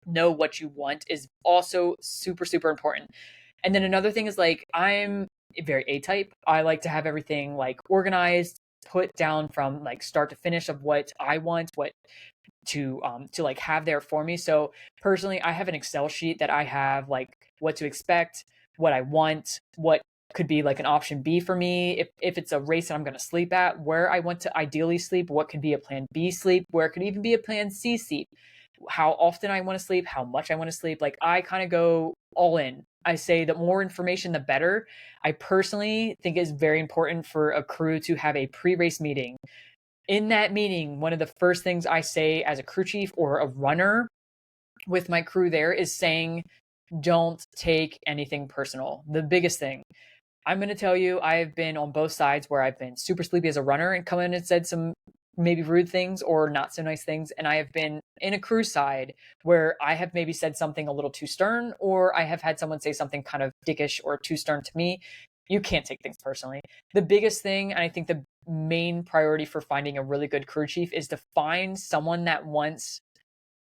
know what you want is also super, super important. And then another thing is like, I'm very A-type. I like to have everything like organized, put down from like start to finish of what I want, what to like have there for me. So personally, I have an Excel sheet that I have like what to expect, what I want, what could be like an option B for me if it's a race that I'm going to sleep at, where I want to ideally sleep, what could be a plan B sleep, where it could even be a plan C sleep, how often I want to sleep, how much I want to sleep. Like I kind of go all in. I say the more information, the better. I personally think it's very important for a crew to have a pre-race meeting. In that meeting, one of the first things I say as a crew chief or a runner with my crew there is saying, don't take anything personal. The biggest thing. I'm going to tell you, I've been on both sides where I've been super sleepy as a runner and come in and said some maybe rude things or not so nice things. And I have been in a crew side where I have maybe said something a little too stern, or I have had someone say something kind of dickish or too stern to me. You can't take things personally. The biggest thing, and I think the main priority for finding a really good crew chief, is to find someone that wants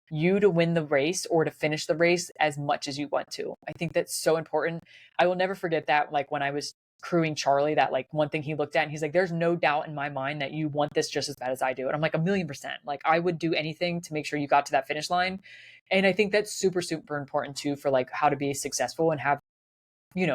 you to win the race or to finish the race as much as you want to. I think that's so important. I will never forget that, like when I was crewing Charlie, that like one thing he looked at and he's like, there's no doubt in my mind that you want this just as bad as I do. And I'm like, 1,000,000%. Like I would do anything to make sure you got to that finish line. And I think that's super, super important too for like how to be successful and have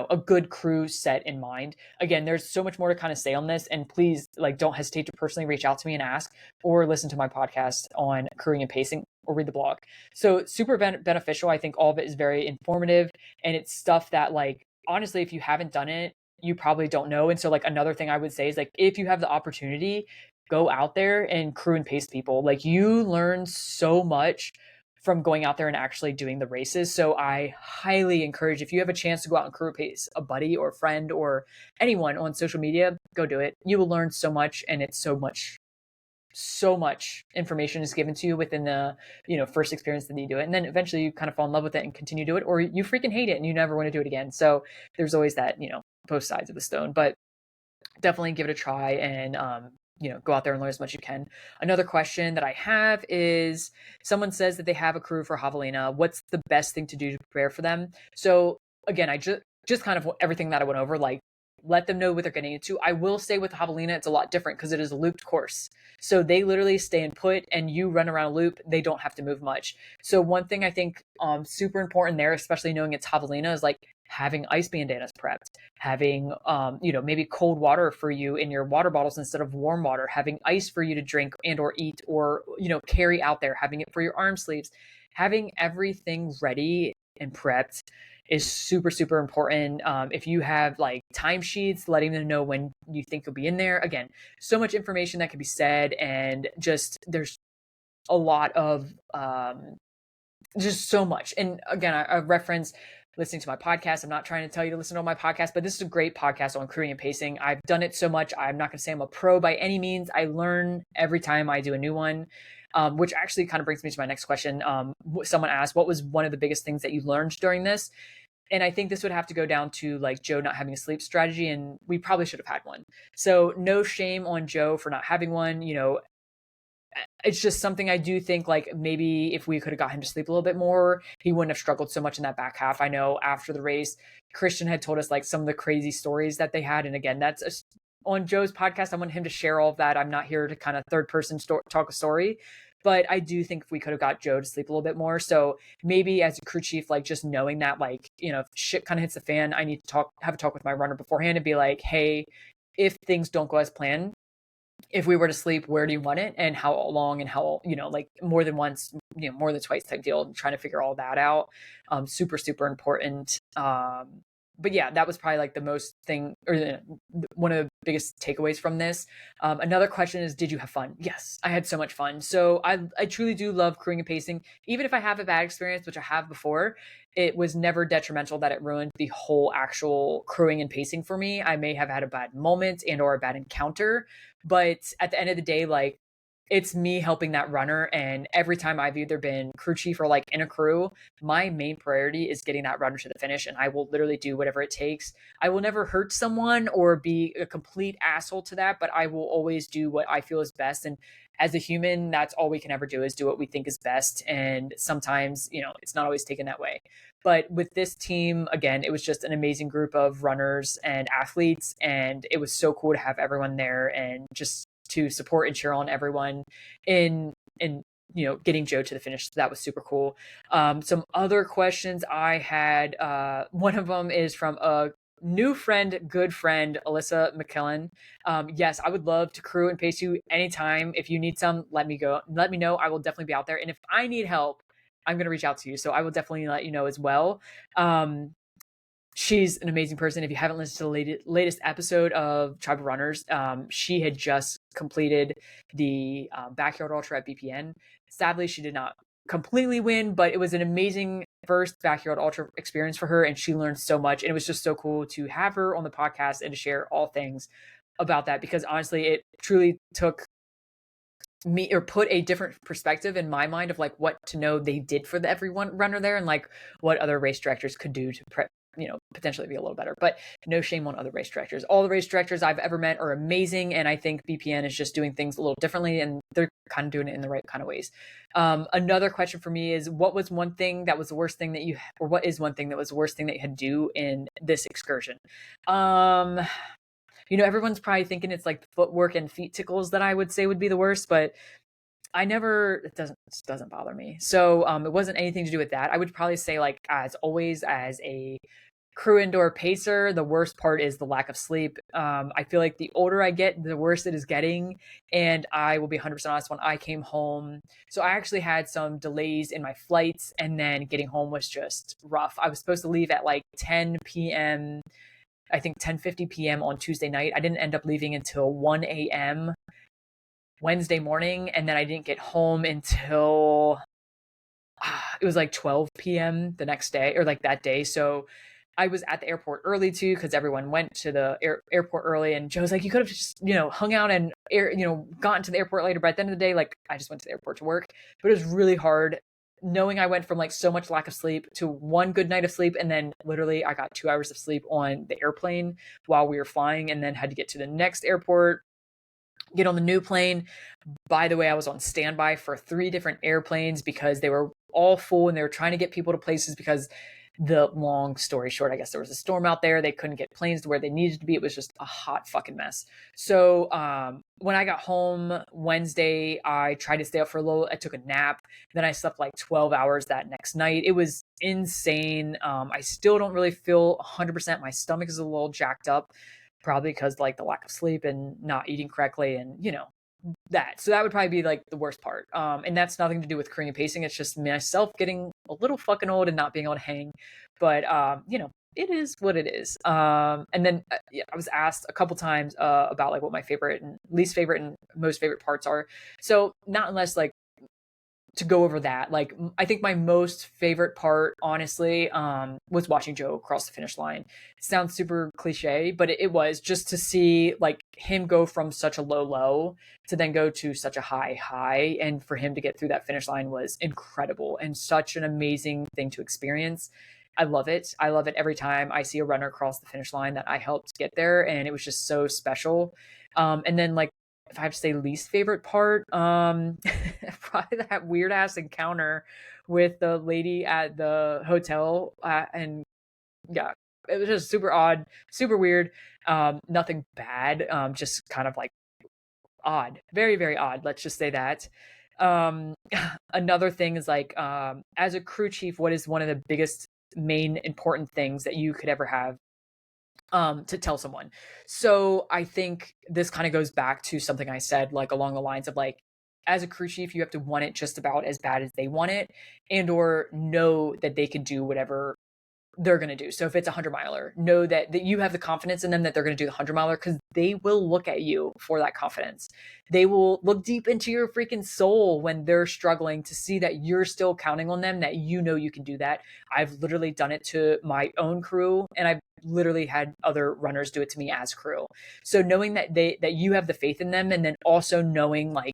a good crew set in mind. Again, there's so much more to kind of say on this, and please like don't hesitate to personally reach out to me and ask, or listen to my podcast on crewing and pacing, or read the blog. So super beneficial. I think all of it is very informative, and it's stuff that like honestly, if you haven't done it, you probably don't know. And so like another thing I would say is like if you have the opportunity, go out there and crew and pace people. Like you learn so much from going out there and actually doing the races. So I highly encourage, if you have a chance to go out and crew pace a buddy or friend or anyone on social media, go do it. You will learn so much, and it's so much information is given to you within the first experience that you do it, and then eventually you kind of fall in love with it and continue to do it, or you freaking hate it and you never want to do it again. So there's always that both sides of the stone, but definitely give it a try and go out there and learn as much as you can. Another question that I have is, someone says that they have a crew for javelina. What's the best thing to do to prepare for them? So again, I just kind of everything that I went over, like let them know what they're getting into. I will say with javelina, it's a lot different because it is a looped course. So they literally stay in put and you run around a loop. They don't have to move much. So one thing I think super important there, especially knowing it's javelina, is like having ice bandanas prepped, having, maybe cold water for you in your water bottles instead of warm water, having ice for you to drink and or eat or, carry out there, having it for your arm sleeves, having everything ready and prepped is super, super important. If you have like timesheets, letting them know when you think you'll be in there. Again, so much information that can be said, and just there's a lot of just so much. And again, I reference listening to my podcast. I'm not trying to tell you to listen to my podcast, but this is a great podcast on crewing and pacing. I've done it so much. I'm not going to say I'm a pro by any means. I learn every time I do a new one. Which actually kind of brings me to my next question. Someone asked, what was one of the biggest things that you learned during this? And I think this would have to go down to like Joe not having a sleep strategy, and we probably should have had one. So no shame on Joe for not having one. It's just something I do think like maybe if we could have got him to sleep a little bit more, he wouldn't have struggled so much in that back half. I know after the race, Christian had told us like some of the crazy stories that they had. And again, on Joe's podcast. I want him to share all of that. I'm not here to kind of third person talk a story, but I do think if we could have got Joe to sleep a little bit more. So maybe as a crew chief, like just knowing that, like, if shit kind of hits the fan, I need to have a talk with my runner beforehand and be like, hey, if things don't go as planned, if we were to sleep, where do you want it and how long and how, like more than once, more than twice type deal, trying to figure all that out. Super, super important. But yeah, that was probably like the most thing, or one of the biggest takeaways from this. Another question is, did you have fun? Yes, I had so much fun. So I truly do love crewing and pacing. Even if I have a bad experience, which I have before, it was never detrimental that it ruined the whole actual crewing and pacing for me. I may have had a bad moment and or a bad encounter, but at the end of the day, like, it's me helping that runner. And every time I've either been crew chief or like in a crew, my main priority is getting that runner to the finish. And I will literally do whatever it takes. I will never hurt someone or be a complete asshole to that, but I will always do what I feel is best. And as a human, that's all we can ever do, is do what we think is best. And sometimes, it's not always taken that way. But with this team, again, it was just an amazing group of runners and athletes. And it was so cool to have everyone there and just to support and cheer on everyone in getting Joe to the finish. So that was super cool. Some other questions I had, one of them is from a new friend, good friend, Alyssa McKillen. Yes, I would love to crew and pace you anytime. If you need some, let me know. I will definitely be out there. And if I need help, I'm going to reach out to you. So I will definitely let you know as well. She's an amazing person. If you haven't listened to the latest episode of Tribe of Runners, she had just completed the backyard ultra at BPN. Sadly, she did not completely win, but it was an amazing first backyard ultra experience for her, and she learned so much. And it was just so cool to have her on the podcast and to share all things about that, because honestly, it truly took me, or put a different perspective in my mind of like what to know they did for every one runner there, and like what other race directors could do to potentially be a little better. But no shame on other race directors. All the race directors I've ever met are amazing, and I think BPN is just doing things a little differently, and they're kind of doing it in the right kind of ways. Another question for me is, what was one thing that was the worst thing that you, or what is one thing that was the worst thing that you had to do in this excursion? Everyone's probably thinking it's like footwork and feet tickles that I would say would be the worst, but it doesn't bother me. So it wasn't anything to do with that. I would probably say, like, as always, as a crew indoor pacer, the worst part is the lack of sleep. I feel like the older I get, the worse it is getting. And I will be 100% honest, when I came home, so I actually had some delays in my flights, and then getting home was just rough. I was supposed to leave at like 10 p.m., I think 10:50 p.m. on Tuesday night. I didn't end up leaving until 1 a.m. Wednesday morning, and then I didn't get home until it was like 12 p.m. the next day, or like that day. So I was at the airport early too, because everyone went to the airport early, and Joe's like, you could have just hung out and gotten to the airport later. But at the end of the day, like, I just went to the airport to work. But it was really hard knowing I went from like so much lack of sleep to one good night of sleep, and then literally I got 2 hours of sleep on the airplane while we were flying, and then had to get to the next airport, get on the new plane. By the way, I was on standby for 3 different airplanes because they were all full, and they were trying to get people to places because the long story short, I guess there was a storm out there. They couldn't get planes to where they needed to be. It was just a hot fucking mess. So when I got home Wednesday, I tried to stay up for a little. I took a nap. Then I slept like 12 hours that next night. It was insane. I still don't really feel 100%. My stomach is a little jacked up, probably because like the lack of sleep and not eating correctly, and that. So that would probably be like the worst part. And that's nothing to do with Korean pacing. It's just myself getting a little fucking old and not being able to hang. But it is what it is. And then yeah, I was asked a couple times about like what my favorite and least favorite and most favorite parts are. So not unless like to go over that, like I think my most favorite part honestly was watching Joe cross the finish line. It sounds super cliche, but it was just to see like him go from such a low to then go to such a high, and for him to get through that finish line was incredible and such an amazing thing to experience. I love it. I love it every time I see a runner cross the finish line that I helped get there, and it was just so special. And then like if I have to say least favorite part, probably that weird ass encounter with the lady at the hotel. And yeah, it was just super odd, super weird. Nothing bad. Just kind of like odd, very, very odd. Let's just say that. Um, Another thing is like, as a crew chief, what is one of the biggest, main important things that you could ever have to tell someone? So I think this kind of goes back to something I said, like along the lines of like, as a crew chief, you have to want it just about as bad as they want it, and or know that they can do whatever they're going to do. So if it's a 100 miler, know that you have the confidence in them that they're going to do the 100 miler, because they will look at you for that confidence. They will look deep into your freaking soul when they're struggling to see that you're still counting on them, that you can do that. I've literally done it to my own crew, and I've literally had other runners do it to me as crew. So knowing that you have the faith in them, and then also knowing like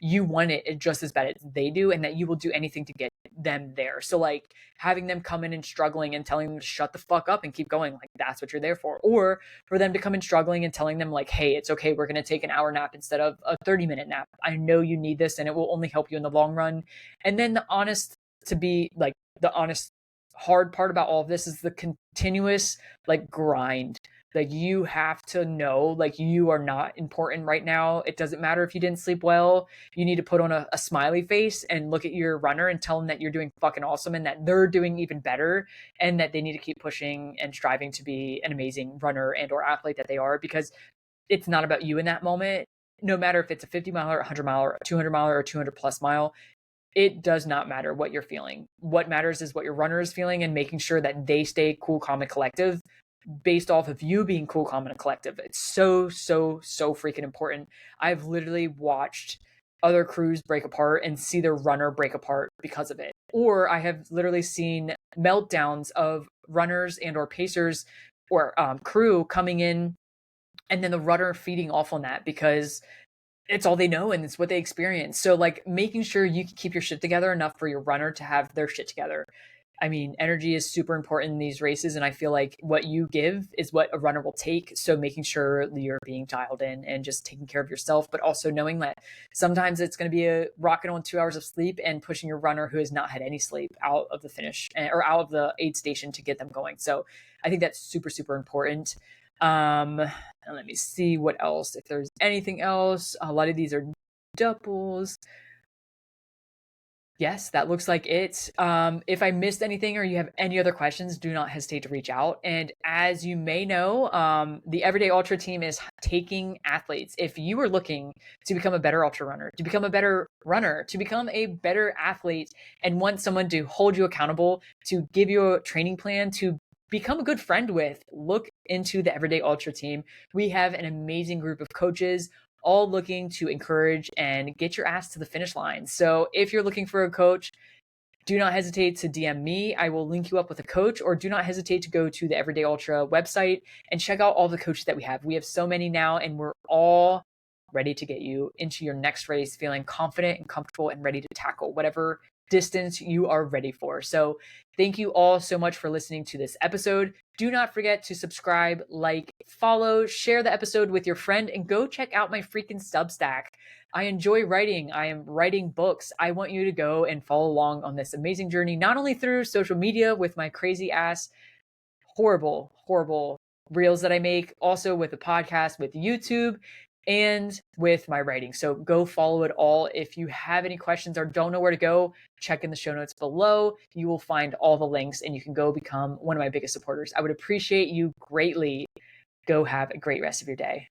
you want it just as bad as they do, and that you will do anything to get them there. So like having them come in and struggling and telling them to shut the fuck up and keep going, like that's what you're there for. Or for them to come in struggling and telling them like, hey, it's okay, we're going to take an hour nap instead of a 30-minute nap. I know you need this and it will only help you in the long run. And then the honest hard part about all of this is the continuous like grind. Like you have to know like you are not important right now. It doesn't matter if you didn't sleep well. You need to put on a smiley face and look at your runner and tell them that you're doing fucking awesome and that they're doing even better, and that they need to keep pushing and striving to be an amazing runner and or athlete that they are, because it's not about you in that moment. No matter if it's a 50 miler, 100 miler, a 200 miler, or 200 plus mile, it does not matter what you're feeling. What matters is what your runner is feeling, and making sure that they stay cool, calm, and collective based off of you being cool, calm, and collective. It's so, so, so freaking important. I've literally watched other crews break apart and see their runner break apart because of it. Or I have literally seen meltdowns of runners and or pacers or crew coming in, and then the runner feeding off on that because it's all they know and it's what they experience. So like making sure you can keep your shit together enough for your runner to have their shit together. I mean, energy is super important in these races, and I feel like what you give is what a runner will take. So making sure you're being dialed in and just taking care of yourself, but also knowing that sometimes it's going to be a rocking on 2 hours of sleep and pushing your runner who has not had any sleep out of the finish or out of the aid station to get them going. So I think that's super, super important. And let me see what else, if there's anything else. A lot of these are doubles. Yes, that looks like it. If I missed anything or you have any other questions, do not hesitate to reach out. And as you may know, the Everyday Ultra team is taking athletes. If you are looking to become a better ultra runner, to become a better runner, to become a better athlete, and want someone to hold you accountable, to give you a training plan, to become a good friend with, look into the Everyday Ultra team. We have an amazing group of coaches, all looking to encourage and get your ass to the finish line. So if you're looking for a coach, do not hesitate to DM me. I will link you up with a coach, or do not hesitate to go to the Everyday Ultra website and check out all the coaches that we have. We have so many now, and we're all ready to get you into your next race, feeling confident and comfortable and ready to tackle whatever distance you are ready for. So thank you all so much for listening to this episode. Do not forget to subscribe, like, follow, share the episode with your friend, and go check out my freaking Substack. I enjoy writing. I am writing books. I want you to go and follow along on this amazing journey, not only through social media with my crazy ass, horrible reels that I make, also with the podcast, with YouTube, and with my writing. So go follow it all. If you have any questions or don't know where to go, check in the show notes below. You will find all the links and you can go become one of my biggest supporters. I would appreciate you greatly. Go have a great rest of your day.